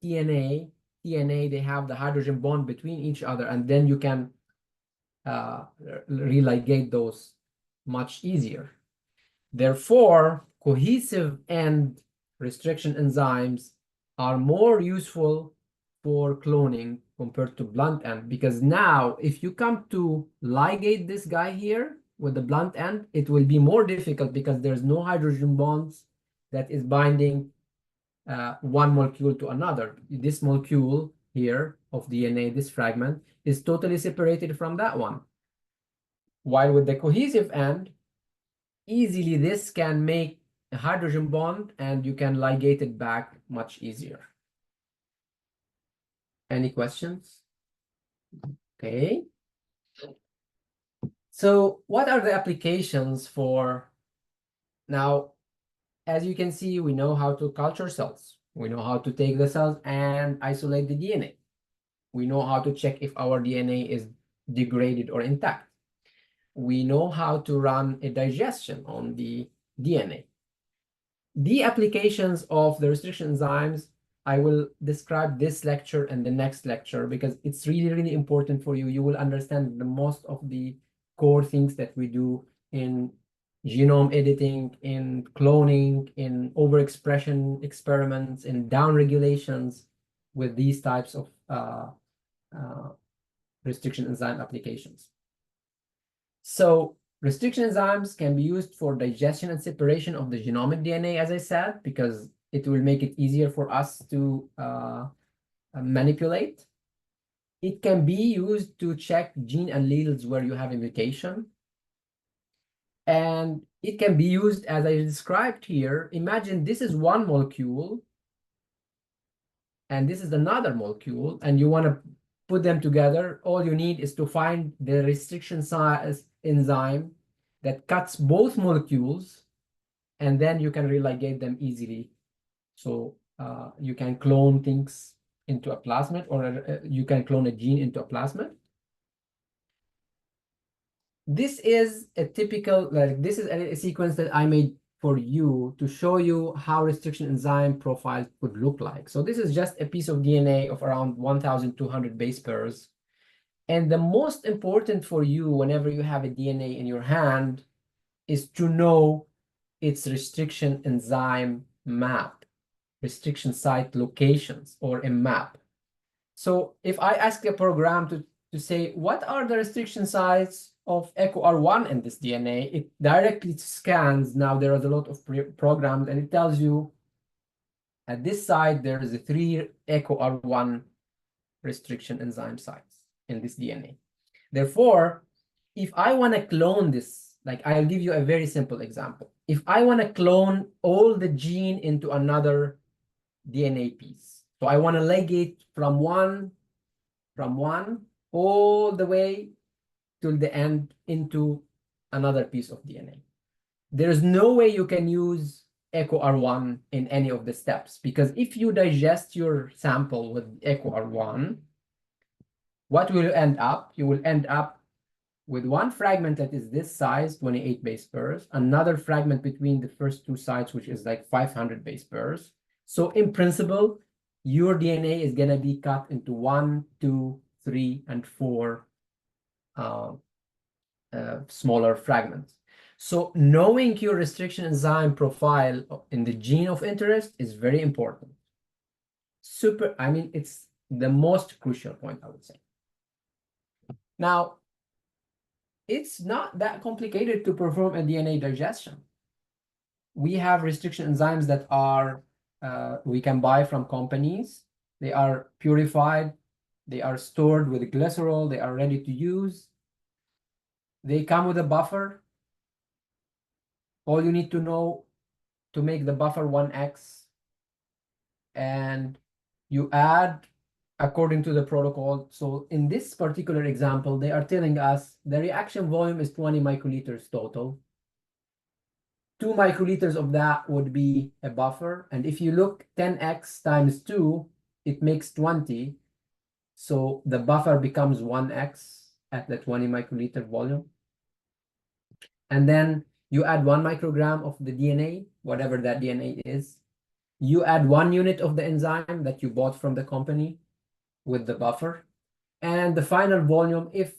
TNA, they have the hydrogen bond between each other, and then you can religate those much easier. Therefore, cohesive end restriction enzymes are more useful for cloning compared to blunt end, because now if you come to ligate this guy here with the blunt end, it will be more difficult because there's no hydrogen bonds that is binding one molecule to another. This molecule here of DNA, this fragment, is totally separated from that one. While with the cohesive end, easily this can make a hydrogen bond and you can ligate it back much easier. Any questions? Okay. So what are the applications for now? As you can see, we know how to culture cells. We know how to take the cells and isolate the DNA. We know how to check if our DNA is degraded or intact. we know how to run a digestion on the DNA. The applications of the restriction enzymes, I will describe this lecture and the next lecture because it's really, really important for you. You will understand the most of the core things that we do in genome editing, in cloning, in overexpression experiments, in down regulations with these types of restriction enzyme applications. So restriction enzymes can be used for digestion and separation of the genomic DNA, as I said, because it will make it easier for us to manipulate. It can be used to check gene alleles where you have a mutation. And it can be used, as I described here. Imagine this is one molecule, and this is another molecule, and you want to put them together. All you need is to find the restriction size enzyme that cuts both molecules, and then you can religate them easily. So you can clone things into a plasmid, or you can clone a gene into a plasmid. This is a typical, this is a sequence that I made for you to show you how restriction enzyme profile could look like. So this is just a piece of DNA of around 1,200 base pairs. And the most important for you whenever you have a DNA in your hand is to know its restriction enzyme map, restriction site locations, or a map. So if I ask a program to say, what are the restriction sites of EcoR1 in this DNA, it directly scans. Now there is a lot of programs, and it tells you at this site, there is a 3 EcoR1 restriction enzyme sites in this DNA. Therefore, if I want to clone this, like I'll give you a very simple example. If I want to clone all the gene into another DNA piece, so I want to ligate from one all the way till the end into another piece of DNA. There's no way you can use EcoR1 in any of the steps, because if you digest your sample with EcoR1, what will you end up? You will end up with one fragment that is this size, 28 base pairs, another fragment between the first two sites, which is like 500 base pairs. So in principle, your DNA is going to be cut into 1, 2, 3, and 4 smaller fragments. So knowing your restriction enzyme profile in the gene of interest is very important. I mean, it's the most crucial point, I would say. Now, it's not that complicated to perform a DNA digestion. We have restriction enzymes that are we can buy from companies. They are purified. They are stored with glycerol. They are ready to use. They come with a buffer. All you need to know to make the buffer 1x, and you add according to the protocol. So in this particular example, they are telling us the reaction volume is 20 microliters total. 2 microliters of that would be a buffer. And if you look 10x times 2, it makes 20. So the buffer becomes 1x at the 20 microliter volume. And then you add 1 microgram of the DNA, whatever that DNA is. You add 1 unit of the enzyme that you bought from the company with the buffer. And the final volume, if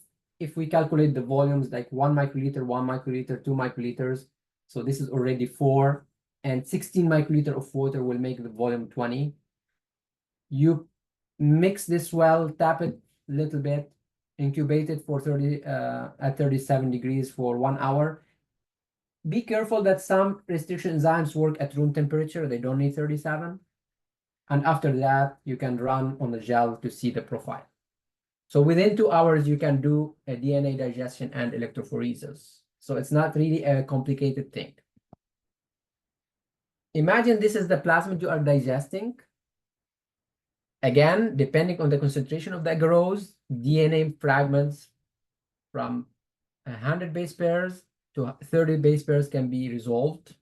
we calculate the volumes like 1 microliter, 1 microliter, 2 microliters, so this is already 4, and 16 microliter of water will make the volume 20. You mix this well, tap it a little bit, incubate it for at 37 degrees for 1 hour. Be careful that some restriction enzymes work at room temperature. They don't need 37. And after that, you can run on the gel to see the profile. So within 2 hours, you can do a DNA digestion and electrophoresis. So it's not really a complicated thing. Imagine this is the plasmid you are digesting. Again, depending on the concentration of the agarose, DNA fragments from 100 base pairs to 30 base pairs can be resolved,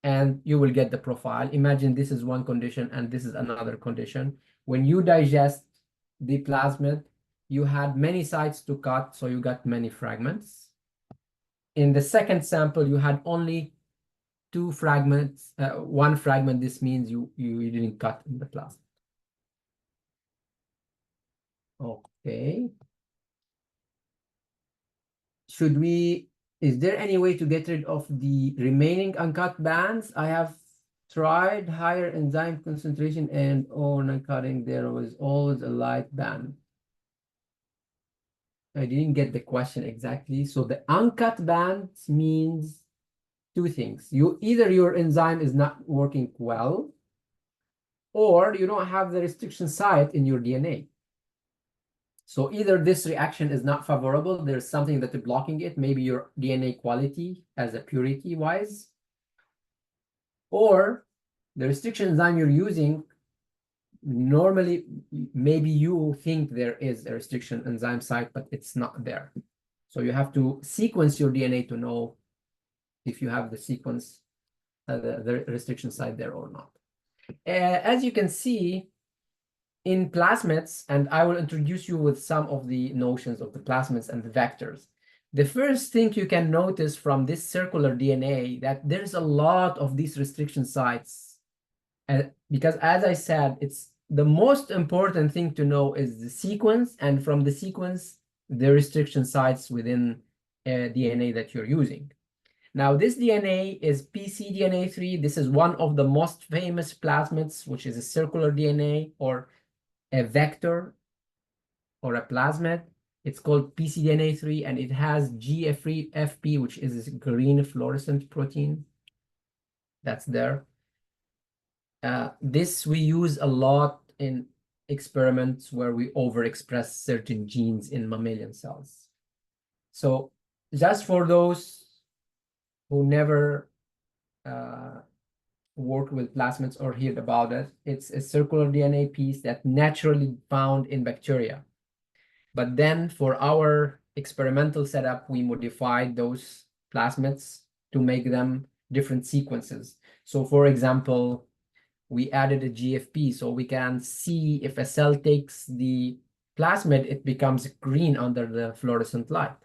and you will get the profile. Imagine this is one condition and this is another condition. When you digest the plasmid, you had many sites to cut, so you got many fragments. in the second sample, you had only 2 fragments, 1 fragment. This means you didn't cut in the plasmid. Okay. Is there any way to get rid of the remaining uncut bands? I have tried higher enzyme concentration and on cutting, there was always a light band. I didn't get the question exactly. So the uncut bands means 2 things. Either your enzyme is not working well, or you don't have the restriction site in your DNA. So either this reaction is not favorable, there's something that is blocking it, maybe your DNA quality as a purity wise, or the restriction enzyme you're using, normally, maybe you think there is a restriction enzyme site, but it's not there. So you have to sequence your DNA to know if you have the sequence, the restriction site there or not. As you can see, in plasmids, and I will introduce you with some of the notions of the plasmids and the vectors. The first thing you can notice from this circular DNA that there's a lot of these restriction sites. Because as I said, it's the most important thing to know is the sequence, and from the sequence, the restriction sites within DNA that you're using. Now, this DNA is pcDNA3. This is one of the most famous plasmids, which is a circular DNA or a vector or a plasmid. It's called pcDNA3, and it has GFP, which is a green fluorescent protein that's there. This we use a lot in experiments where we overexpress certain genes in mammalian cells. So just for those who never worked with plasmids or heard about it, it's a circular DNA piece that naturally found in bacteria. But then for our experimental setup, we modified those plasmids to make them different sequences. So for example, we added a GFP so we can see if a cell takes the plasmid, it becomes green under the fluorescent light.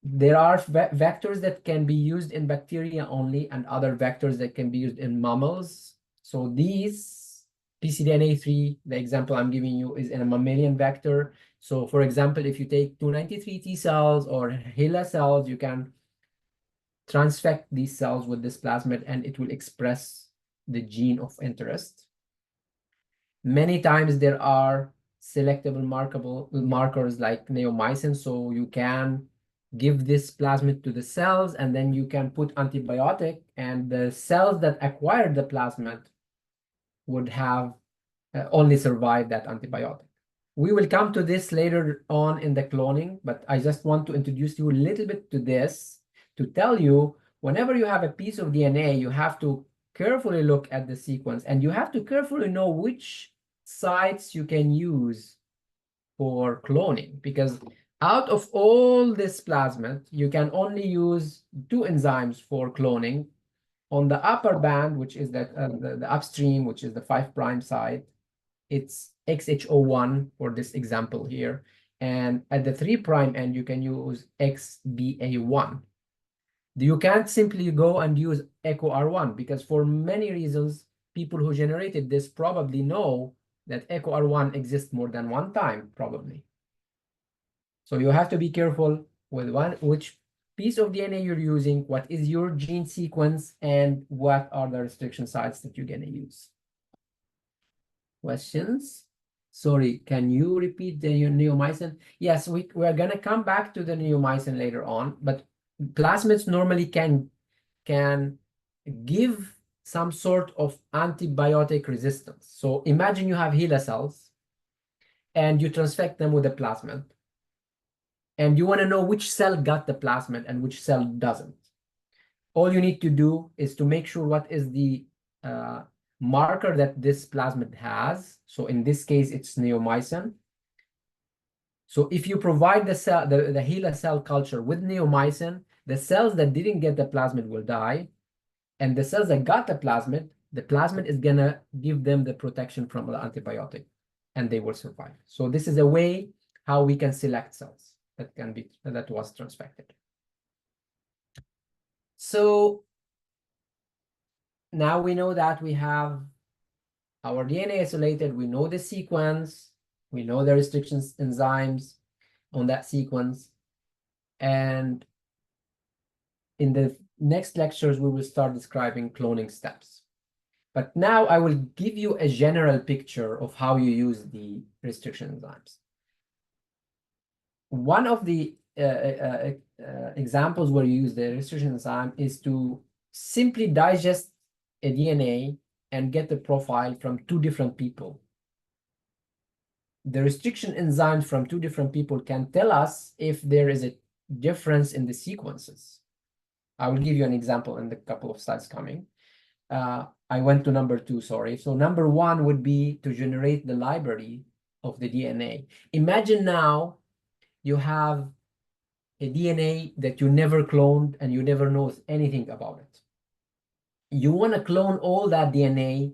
There are vectors that can be used in bacteria only and other vectors that can be used in mammals. So these pcDNA3, the example I'm giving you is in a mammalian vector. So for example, if you take 293 T cells or HeLa cells, you can transfect these cells with this plasmid and it will express the gene of interest. Many times there are selectable markers like neomycin, so you can give this plasmid to the cells and then you can put antibiotic, and the cells that acquired the plasmid would have only survived that antibiotic. We will come to this later on in the cloning, but I just want to introduce you a little bit to this to tell you whenever you have a piece of DNA, you have to carefully look at the sequence and you have to carefully know which sites you can use for cloning, because out of all this plasmid, you can only use 2 enzymes for cloning. On the upper band, which is the upstream, which is the 5' side, it's XHO1 for this example here. And at the 3' end, you can use XBA1. You can't simply go and use EcoR1 because for many reasons, people who generated this probably know that EcoR1 exists more than 1 time, probably. So you have to be careful with which piece of DNA you're using, what is your gene sequence, and what are the restriction sites that you're going to use. Questions? Sorry, can you repeat the neomycin? Yes, we're going to come back to the neomycin later on, but plasmids normally can give some sort of antibiotic resistance. So imagine you have HeLa cells and you transfect them with a plasmid. And you want to know which cell got the plasmid and which cell doesn't. All you need to do is to make sure what is the marker that this plasmid has. So in this case, it's neomycin. So if you provide the cell, the HeLa cell culture with neomycin, the cells that didn't get the plasmid will die. And the cells that got the plasmid is going to give them the protection from the antibiotic, and they will survive. So this is a way how we can select cells. that was transfected. So now we know that we have our DNA isolated, we know the sequence, we know the restrictions enzymes on that sequence. And in the next lectures, we will start describing cloning steps. But now I will give you a general picture of how you use the restriction enzymes. One of the examples where you use the restriction enzyme is to simply digest a DNA and get the profile from two different people. The restriction enzymes from two different people can tell us if there is a difference in the sequences. I will give you an example in the couple of slides coming. I went to number 2, sorry. So number 1 would be to generate the library of the DNA. Imagine now you have a DNA that you never cloned and you never know anything about it. You want to clone all that DNA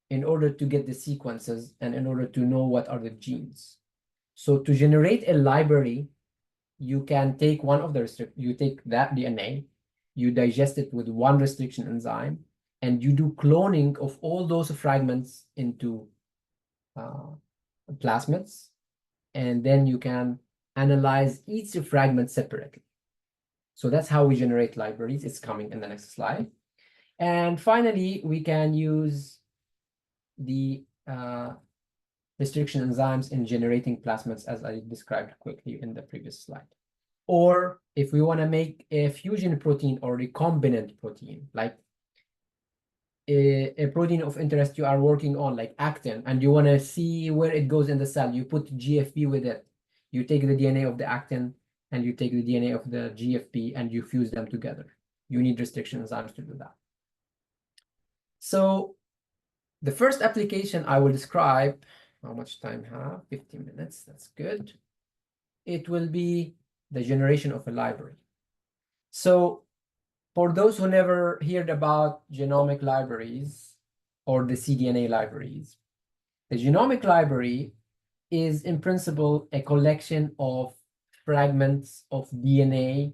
in order to get the sequences and in order to know what are the genes. So to generate a library, you can take one of the you take that DNA, you digest it with one restriction enzyme, and you do cloning of all those fragments into plasmids, and then you can analyze each fragment separately. So that's how we generate libraries. It's coming in the next slide. And finally, we can use the restriction enzymes in generating plasmids, as I described quickly in the previous slide. Or if we want to make a fusion protein or recombinant protein, like a protein of interest you are working on, like actin, and you want to see where it goes in the cell, you put GFP with it. You take the DNA of the actin and you take the DNA of the GFP and you fuse them together. You need restriction enzymes to do that. So the first application I will describe, how much time I have? 15 minutes, that's good. It will be the generation of a library. So for those who never heard about genomic libraries or the cDNA libraries, the genomic library is in principle a collection of fragments of DNA,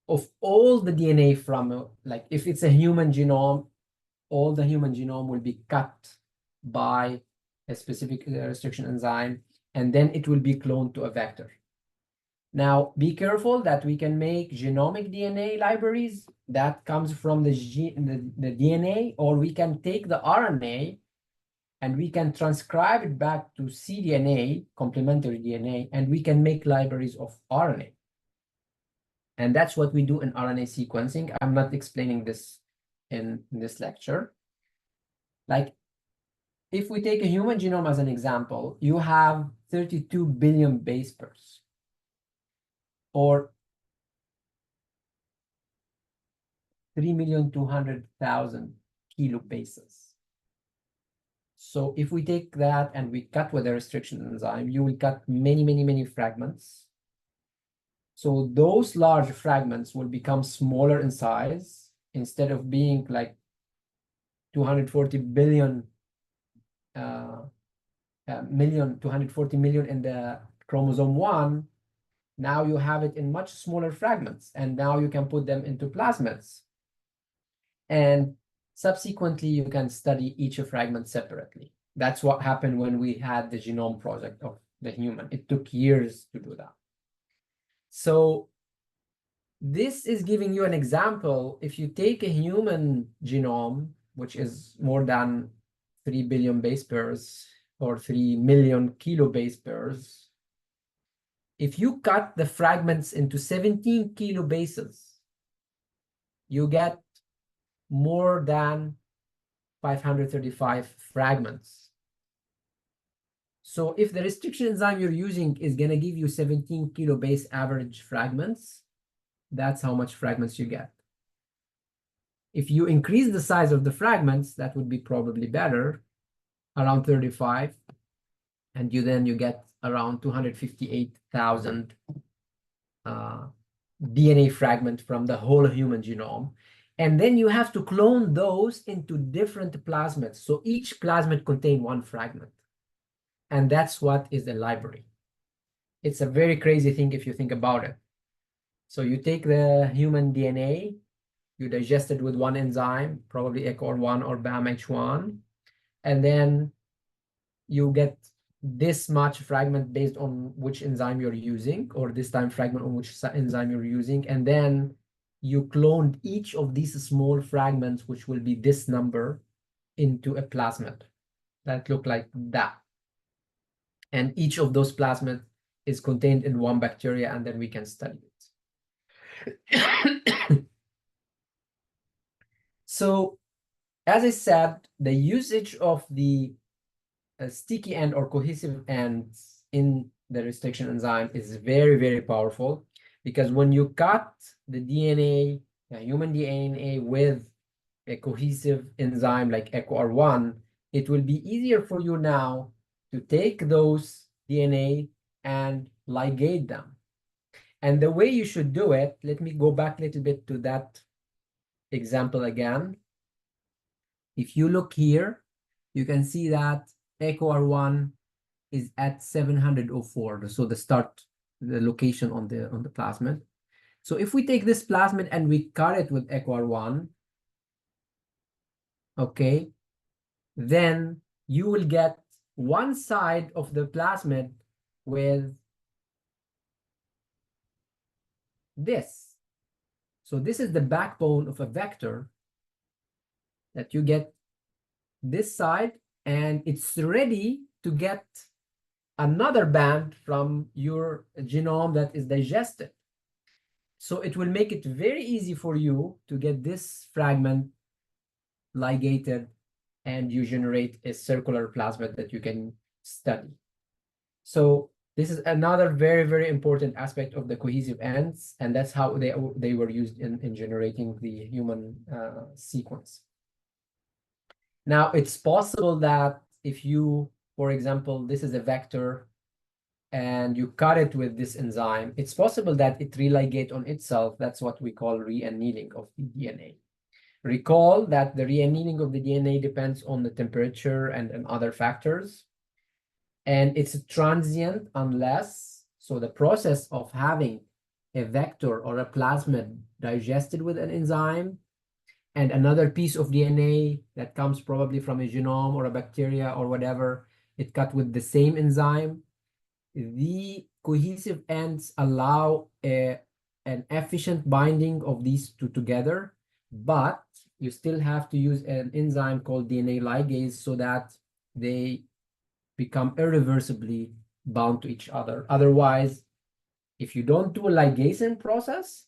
of all the DNA from, like if it's a human genome, all the human genome will be cut by a specific restriction enzyme, and then it will be cloned to a vector. Now, be careful that we can make genomic DNA libraries that comes from the DNA, or we can take the RNA and we can transcribe it back to cDNA, complementary DNA, and we can make libraries of RNA. And that's what we do in RNA sequencing. I'm not explaining this in this lecture. Like, if we take a human genome as an example, you have 32 billion base pairs, or 3,200,000 kilobases. So if we take that and we cut with a restriction enzyme, you will cut many, many, many fragments. So those large fragments will become smaller in size. Instead of being like 240 million in the chromosome 1, now you have it in much smaller fragments, and now you can put them into plasmids. And subsequently, you can study each fragment separately. That's what happened when we had the genome project of the human. It took years to do that. So this is giving you an example. If you take a human genome, which is more than 3 billion base pairs or 3 million kilobase pairs, if you cut the fragments into 17 kilobases, you get more than 535 fragments. So if the restriction enzyme you're using is going to give you 17 kilobase average fragments, that's how much fragments you get. If you increase the size of the fragments, that would be probably better, around 35, and you get around 258,000 DNA fragment from the whole human genome. And then you have to clone those into different plasmids. So each plasmid contains one fragment. And that's what is a library. it's a very crazy thing if you think about it. So you take the human DNA, you digest it with one enzyme, probably ECOR1 or BAMH1, and then you get this much fragment based on which enzyme you're using, or this time fragment on which enzyme you're using, and then you cloned each of these small fragments, which will be this number, into a plasmid that look like that. And each of those plasmids is contained in one bacteria, and then we can study it. So, as I said, the usage of the sticky end or cohesive ends in the restriction enzyme is very, very powerful, because when you cut the DNA, human DNA, with a cohesive enzyme like EcoR1, it will be easier for you now to take those DNA and ligate them. And the way you should do it, let me go back a little bit to that example again. If you look here, you can see that EcoR1 is at 704, so the location on the plasmid. So if we take this plasmid and we cut it with EcoR1, okay, then you will get one side of the plasmid with this. So this is the backbone of a vector that you get this side, and it's ready to get another band from your genome that is digested. So it will make it very easy for you to get this fragment ligated, and you generate a circular plasmid that you can study. So this is another very, very important aspect of the cohesive ends, and that's how they were used in generating the human sequence. Now, it's possible that if you, for example, this is a vector and you cut it with this enzyme, it's possible that it religate on itself. That's what we call re-annealing of the DNA. Recall that the re-annealing of the DNA depends on the temperature and other factors. And it's transient unless, so the process of having a vector or a plasmid digested with an enzyme and another piece of DNA that comes probably from a genome or a bacteria or whatever, it cut with the same enzyme, the cohesive ends allow an efficient binding of these two together, but you still have to use an enzyme called DNA ligase so that they become irreversibly bound to each other. Otherwise, if you don't do a ligation process,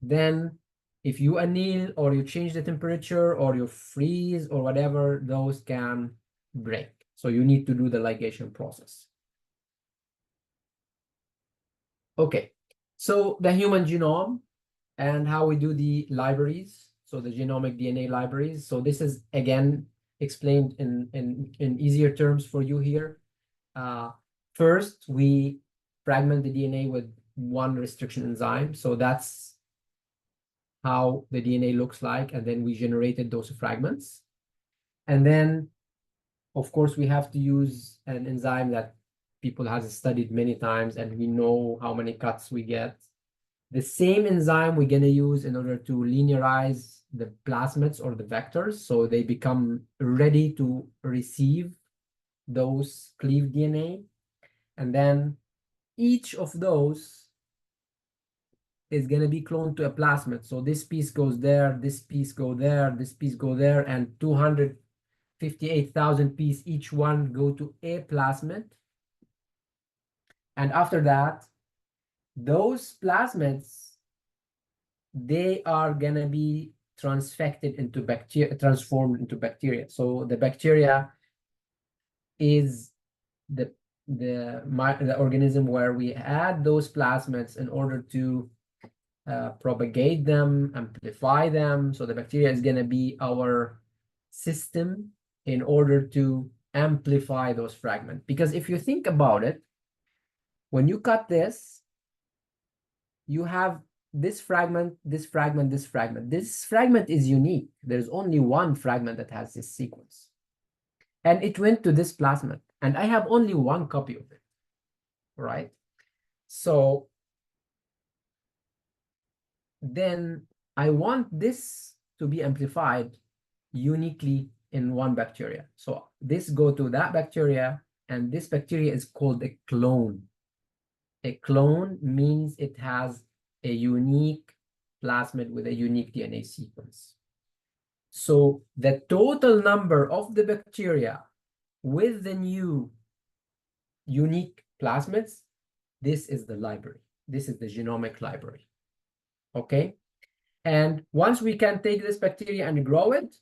then if you anneal or you change the temperature or you freeze or whatever, those can break. So you need to do the ligation process. Okay, so the human genome and how we do the libraries. So the genomic DNA libraries. So this is again explained in easier terms for you here. First, we fragment the DNA with one restriction enzyme. So that's how the DNA looks like. And then we generated those fragments. And then, of course, we have to use an enzyme that people have studied many times, and we know how many cuts we get. The same enzyme we're going to use in order to linearize the plasmids or the vectors, so they become ready to receive those cleaved DNA. And then each of those is going to be cloned to a plasmid. So this piece goes there, this piece go there, this piece go there, and 258,000 pieces each one go to a plasmid. And after that, those plasmids, they are going to be transfected into bacteria, transformed into bacteria. So the bacteria is the organism where we add those plasmids in order to propagate them, amplify them. So the bacteria is going to be our system in order to amplify those fragments. Because if you think about it, when you cut this, you have this fragment, this fragment, this fragment. This fragment is unique. There's only one fragment that has this sequence. And it went to this plasmid. And I have only one copy of it, right? So then I want this to be amplified uniquely in one bacteria. So this go to that bacteria, and this bacteria is called a clone. A clone means it has a unique plasmid with a unique DNA sequence. So the total number of the bacteria with the new unique plasmids, this is the library. This is the genomic library. Okay? And once we can take this bacteria and grow it,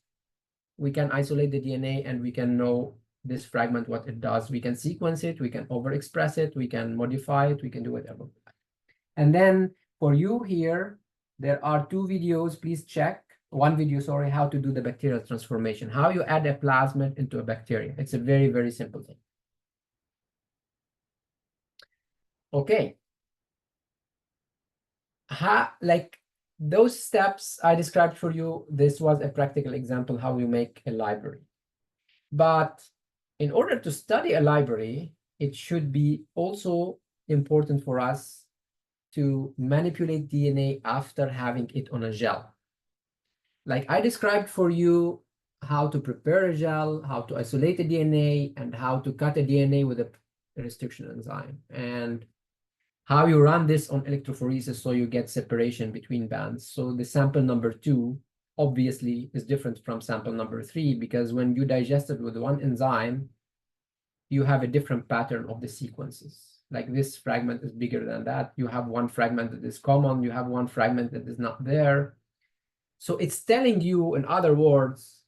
we can isolate the DNA and we can know this fragment, what it does. We can sequence it, we can overexpress it, we can modify it, we can do whatever. And then for you here, there are two videos, please check. One video, sorry, how to do the bacterial transformation, how you add a plasmid into a bacteria. It's a very, very simple thing. Okay. Like those steps I described for you, this was a practical example how you make a library. But in order to study a library, it should be also important for us to manipulate DNA after having it on a gel. Like I described for you how to prepare a gel, how to isolate the DNA, and how to cut a DNA with a restriction enzyme, and how you run this on electrophoresis so you get separation between bands. So the sample number 2 obviously is different from sample number 3, because when you digest it with one enzyme, you have a different pattern of the sequences. Like this fragment is bigger than that. You have one fragment that is common. You have one fragment that is not there. So it's telling you, in other words,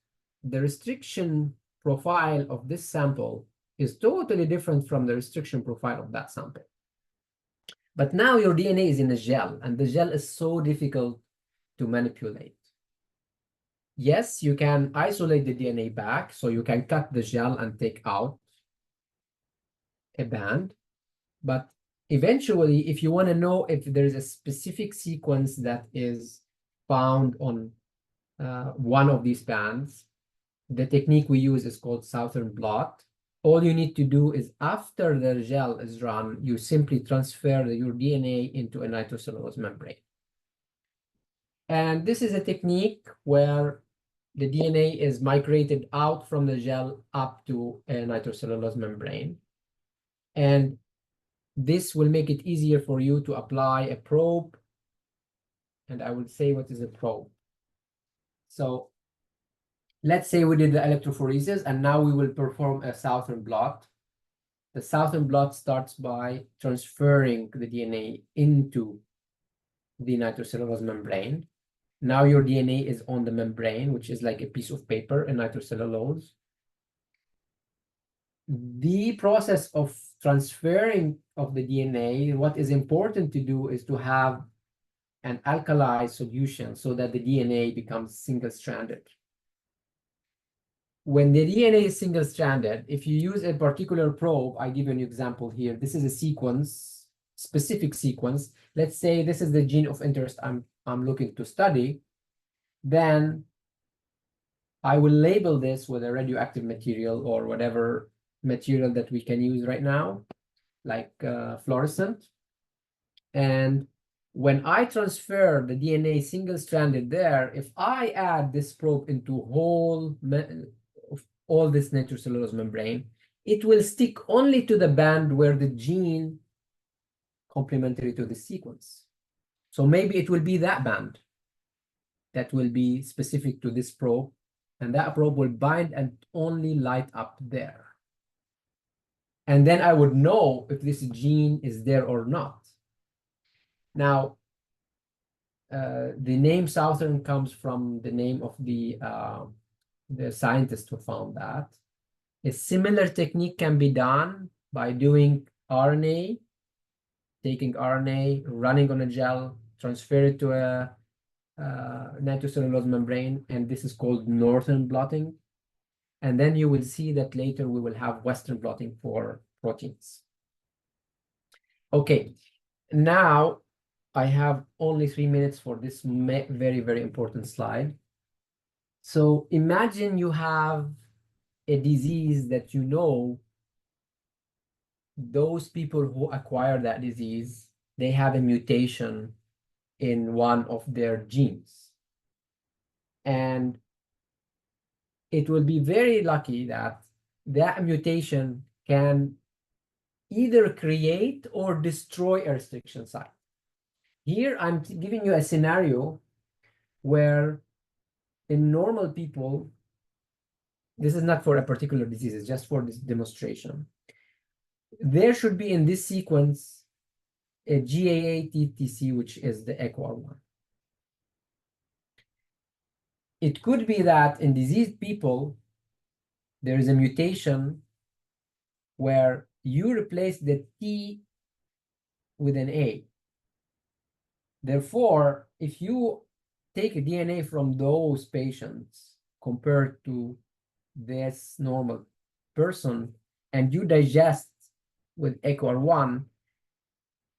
the restriction profile of this sample is totally different from the restriction profile of that sample. But now your DNA is in a gel, and the gel is so difficult to manipulate. Yes, you can isolate the DNA back, so you can cut the gel and take out a band. But eventually, if you want to know if there is a specific sequence that is found on one of these bands, the technique we use is called Southern blot. All you need to do is after the gel is run, you simply transfer your DNA into a nitrocellulose membrane. And this is a technique where the DNA is migrated out from the gel up to a nitrocellulose membrane. And this will make it easier for you to apply a probe. And I will say what is a probe. So let's say we did the electrophoresis, and now we will perform a Southern blot. The Southern blot starts by transferring the DNA into the nitrocellulose membrane. Now your DNA is on the membrane, which is like a piece of paper, a nitrocellulose. The process of transferring of the DNA, what is important to do is to have an alkali solution so that the DNA becomes single-stranded. When the DNA is single-stranded, if you use a particular probe, I give you an example here. This is a sequence, specific sequence. Let's say this is the gene of interest I'm looking to study. Then I will label this with a radioactive material or whatever material that we can use right now, like fluorescent. And when I transfer the DNA single-stranded there, if I add this probe into all this nitrocellulose membrane, it will stick only to the band where the gene complementary to the sequence. So maybe it will be that band that will be specific to this probe, and that probe will bind and only light up there. And then I would know if this gene is there or not. Now, the name Southern comes from the name of the scientist who found that. A similar technique can be done by doing RNA, taking RNA, running on a gel, transfer it to a nitrocellulose membrane, and this is called northern blotting. And then you will see that later we will have western blotting for proteins. Okay, now I have only 3 minutes for this very, very important slide. So imagine you have a disease that you know those people who acquire that disease they have a mutation in one of their genes. And it will be very lucky that that mutation can either create or destroy a restriction site. Here, I'm giving you a scenario where in normal people, this is not for a particular disease, it's just for this demonstration. There should be in this sequence a GAA-TTC, which is the ECOR1. It could be that in diseased people, there is a mutation where you replace the T with an A. Therefore, if you take a DNA from those patients compared to this normal person and you digest with ECOR1,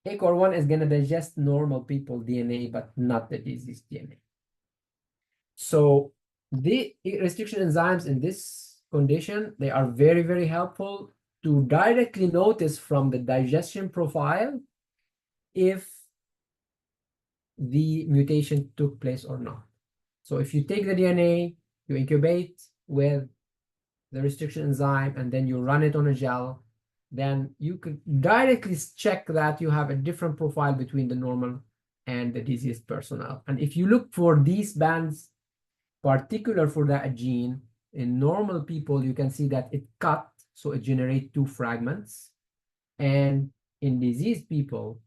ECOR1 is going to digest normal people DNA, but not the diseased DNA. So the restriction enzymes in this condition, they are very, very helpful to directly notice from the digestion profile if the mutation took place or not. So if you take the DNA, you incubate with the restriction enzyme, and then you run it on a gel, then you could directly check that you have a different profile between the normal and the diseased personnel. And if you look for these bands particular for that gene, in normal people, you can see that it cut, so it generates 2 fragments. And in diseased people,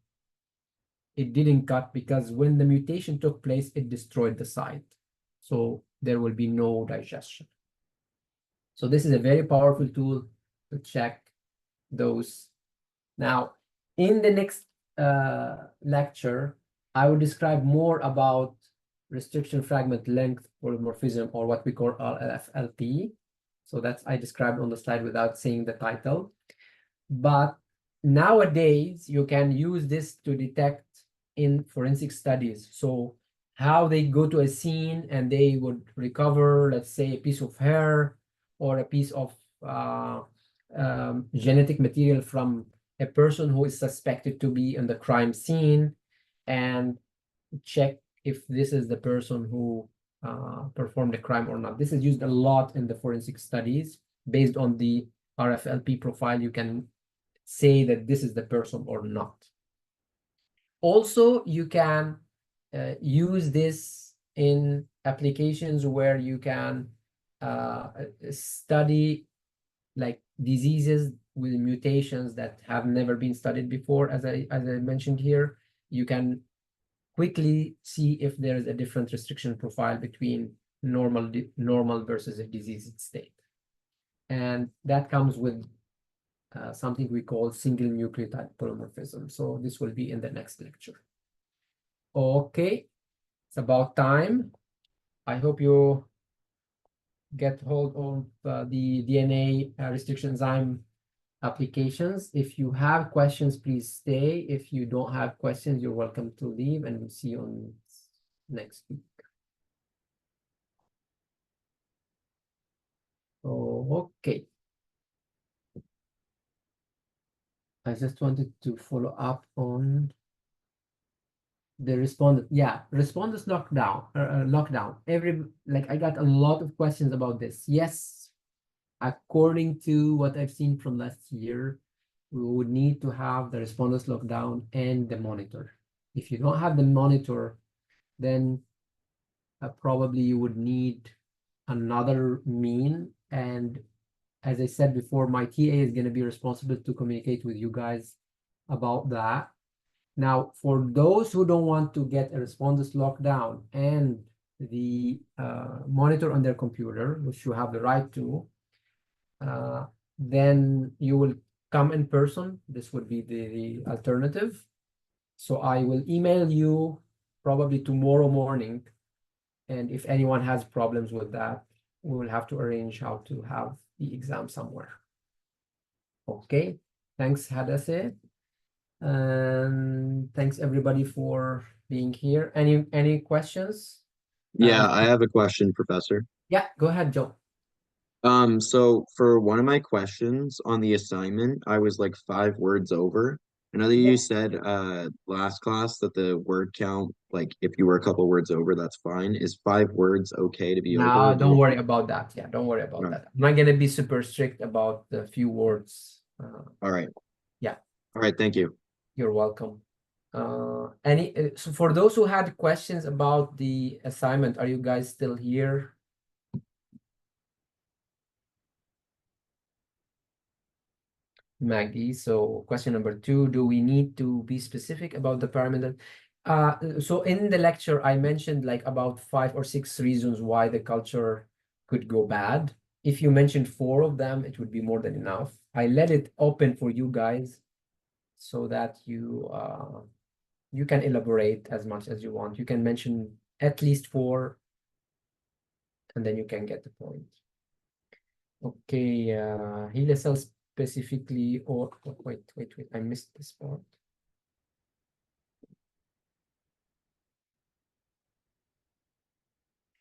it didn't cut because when the mutation took place, it destroyed the site. So there will be no digestion. So this is a very powerful tool to check those. Now, in the next lecture, I will describe more about restriction fragment length polymorphism, or what we call RFLP. So that's I described on the slide without saying the title. But nowadays, you can use this to detect in forensic studies. So how they go to a scene and they would recover, let's say, a piece of hair or a piece of genetic material from a person who is suspected to be in the crime scene, and check if this is the person who performed the crime or not. This is used a lot in the forensic studies. Based on the RFLP profile, you can say that this is the person or not. Also, you can use this in applications where you can study like diseases with mutations that have never been studied before. As I mentioned here, you can quickly see if there is a different restriction profile between normal versus a diseased state. And that comes with something we call single nucleotide polymorphism. So this will be in the next lecture. Okay, it's about time. I hope you get hold of the DNA restriction enzyme applications. If you have questions, please stay. If you don't have questions, you're welcome to leave, and we'll see you on next week. Oh, okay. I just wanted to follow up on the respondent. Yeah, respondents lockdown. I got a lot of questions about this. Yes, according to what I've seen from last year, we would need to have the respondents lockdown and the monitor. If you don't have the monitor, then probably you would need another mean. And as I said before, my TA is going to be responsible to communicate with you guys about that. Now, for those who don't want to get a respondents lockdown and the monitor on their computer, which you have the right to, then you will come in person. This would be the alternative. So I will email you probably tomorrow morning. And if anyone has problems with that, we will have to arrange how to have the exam somewhere. Okay, thanks, Hadassah. And thanks everybody for being here. Any questions? Yeah, I have a question, Professor. Yeah, go ahead, Joe. So for one of my questions on the assignment, I was like 5 words over, I know that you said last class that the word count, like if you were a couple words over, that's fine. Is 5 words okay to be over? No, or do don't you- worry about that. Yeah, don't worry about No. that. I'm not gonna be super strict about the few words. All right. Yeah. All right, thank you. You're welcome. So for those who had questions about the assignment, are you guys still here? Maggie, so question number 2, do we need to be specific about the parameter? So in the lecture, I mentioned like about 5 or 6 reasons why the culture could go bad. If you mentioned 4 of them, it would be more than enough. I let it open for you guys so that you can elaborate as much as you want. You can mention at least 4, and then you can get the point. Okay, HeLa cells specifically, or oh, wait, I missed this part.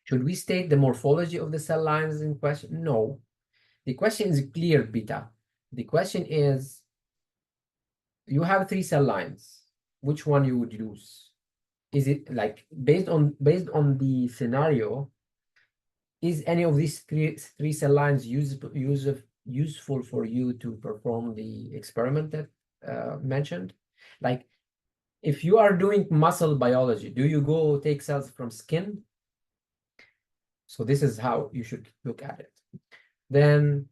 Should we state the morphology of the cell lines in question? No. The question is clear, Beta. The question is, you have 3 cell lines. Which one you would use? Is it like based on the scenario? Is any of these three cell lines useful for you to perform the experiment that mentioned? Like, if you are doing muscle biology, do you go take cells from skin? So this is how you should look at it. Then,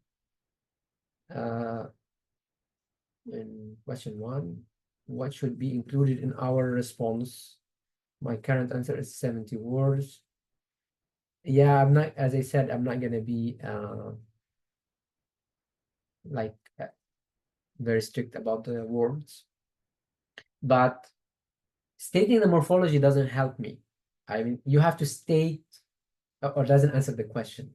in question 1, what should be included in our response? My current answer is 70 words. Yeah, I'm not, as I said, I'm not gonna be like very strict about the words, but stating the morphology doesn't help me. I mean, you have to state or doesn't answer the question,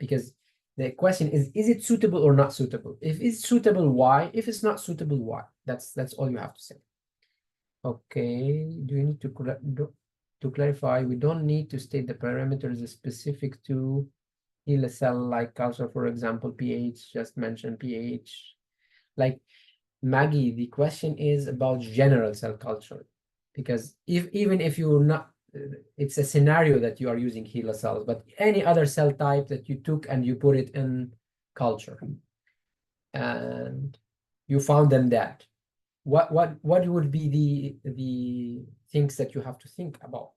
because the question is it suitable or not suitable? If it's suitable, why? If it's not suitable, why? That's all you have to say. Okay, do you need to clarify? We don't need to state the parameters specific to HeLa cell like culture, for example, pH, just mention pH. Like Maggie, the question is about general cell culture, because even if you're not, it's a scenario that you are using HeLa cells, but any other cell type that you took and you put it in culture, and you found them dead, what would be the things that you have to think about?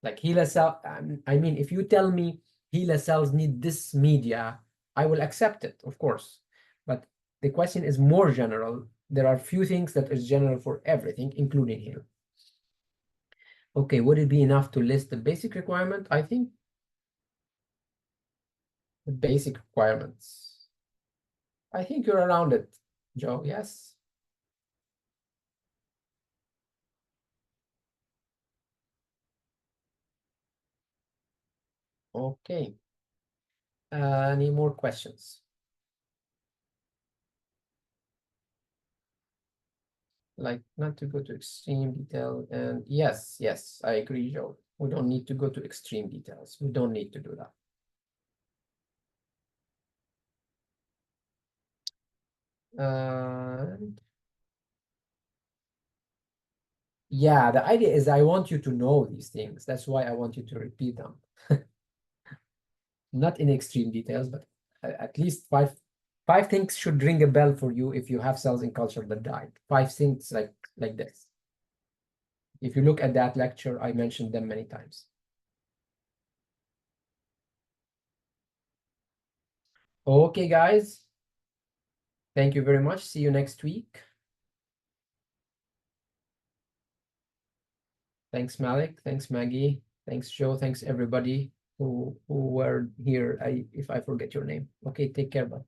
Like HeLa cell, I mean, if you tell me HeLa cells need this media, I will accept it, of course. But the question is more general. There are few things that is general for everything, including HeLa. Okay, would it be enough to list the basic requirement? I think the basic requirements. I think you're around it, Joe, yes? Okay. Any more questions? Like, not to go to extreme detail, and yes, I agree, Joe. We don't need to go to extreme details. We don't need to do that. Yeah, the idea is I want you to know these things. That's why I want you to repeat them. Not in extreme details, but at least five things should ring a bell for you if you have cells in culture that died. 5 things like this. If you look at that lecture, I mentioned them many times. Okay, guys. Thank you very much. See you next week. Thanks, Malik. Thanks, Maggie. Thanks, Joe. Thanks, everybody who were here. If I forget your name. Okay, take care. Bye.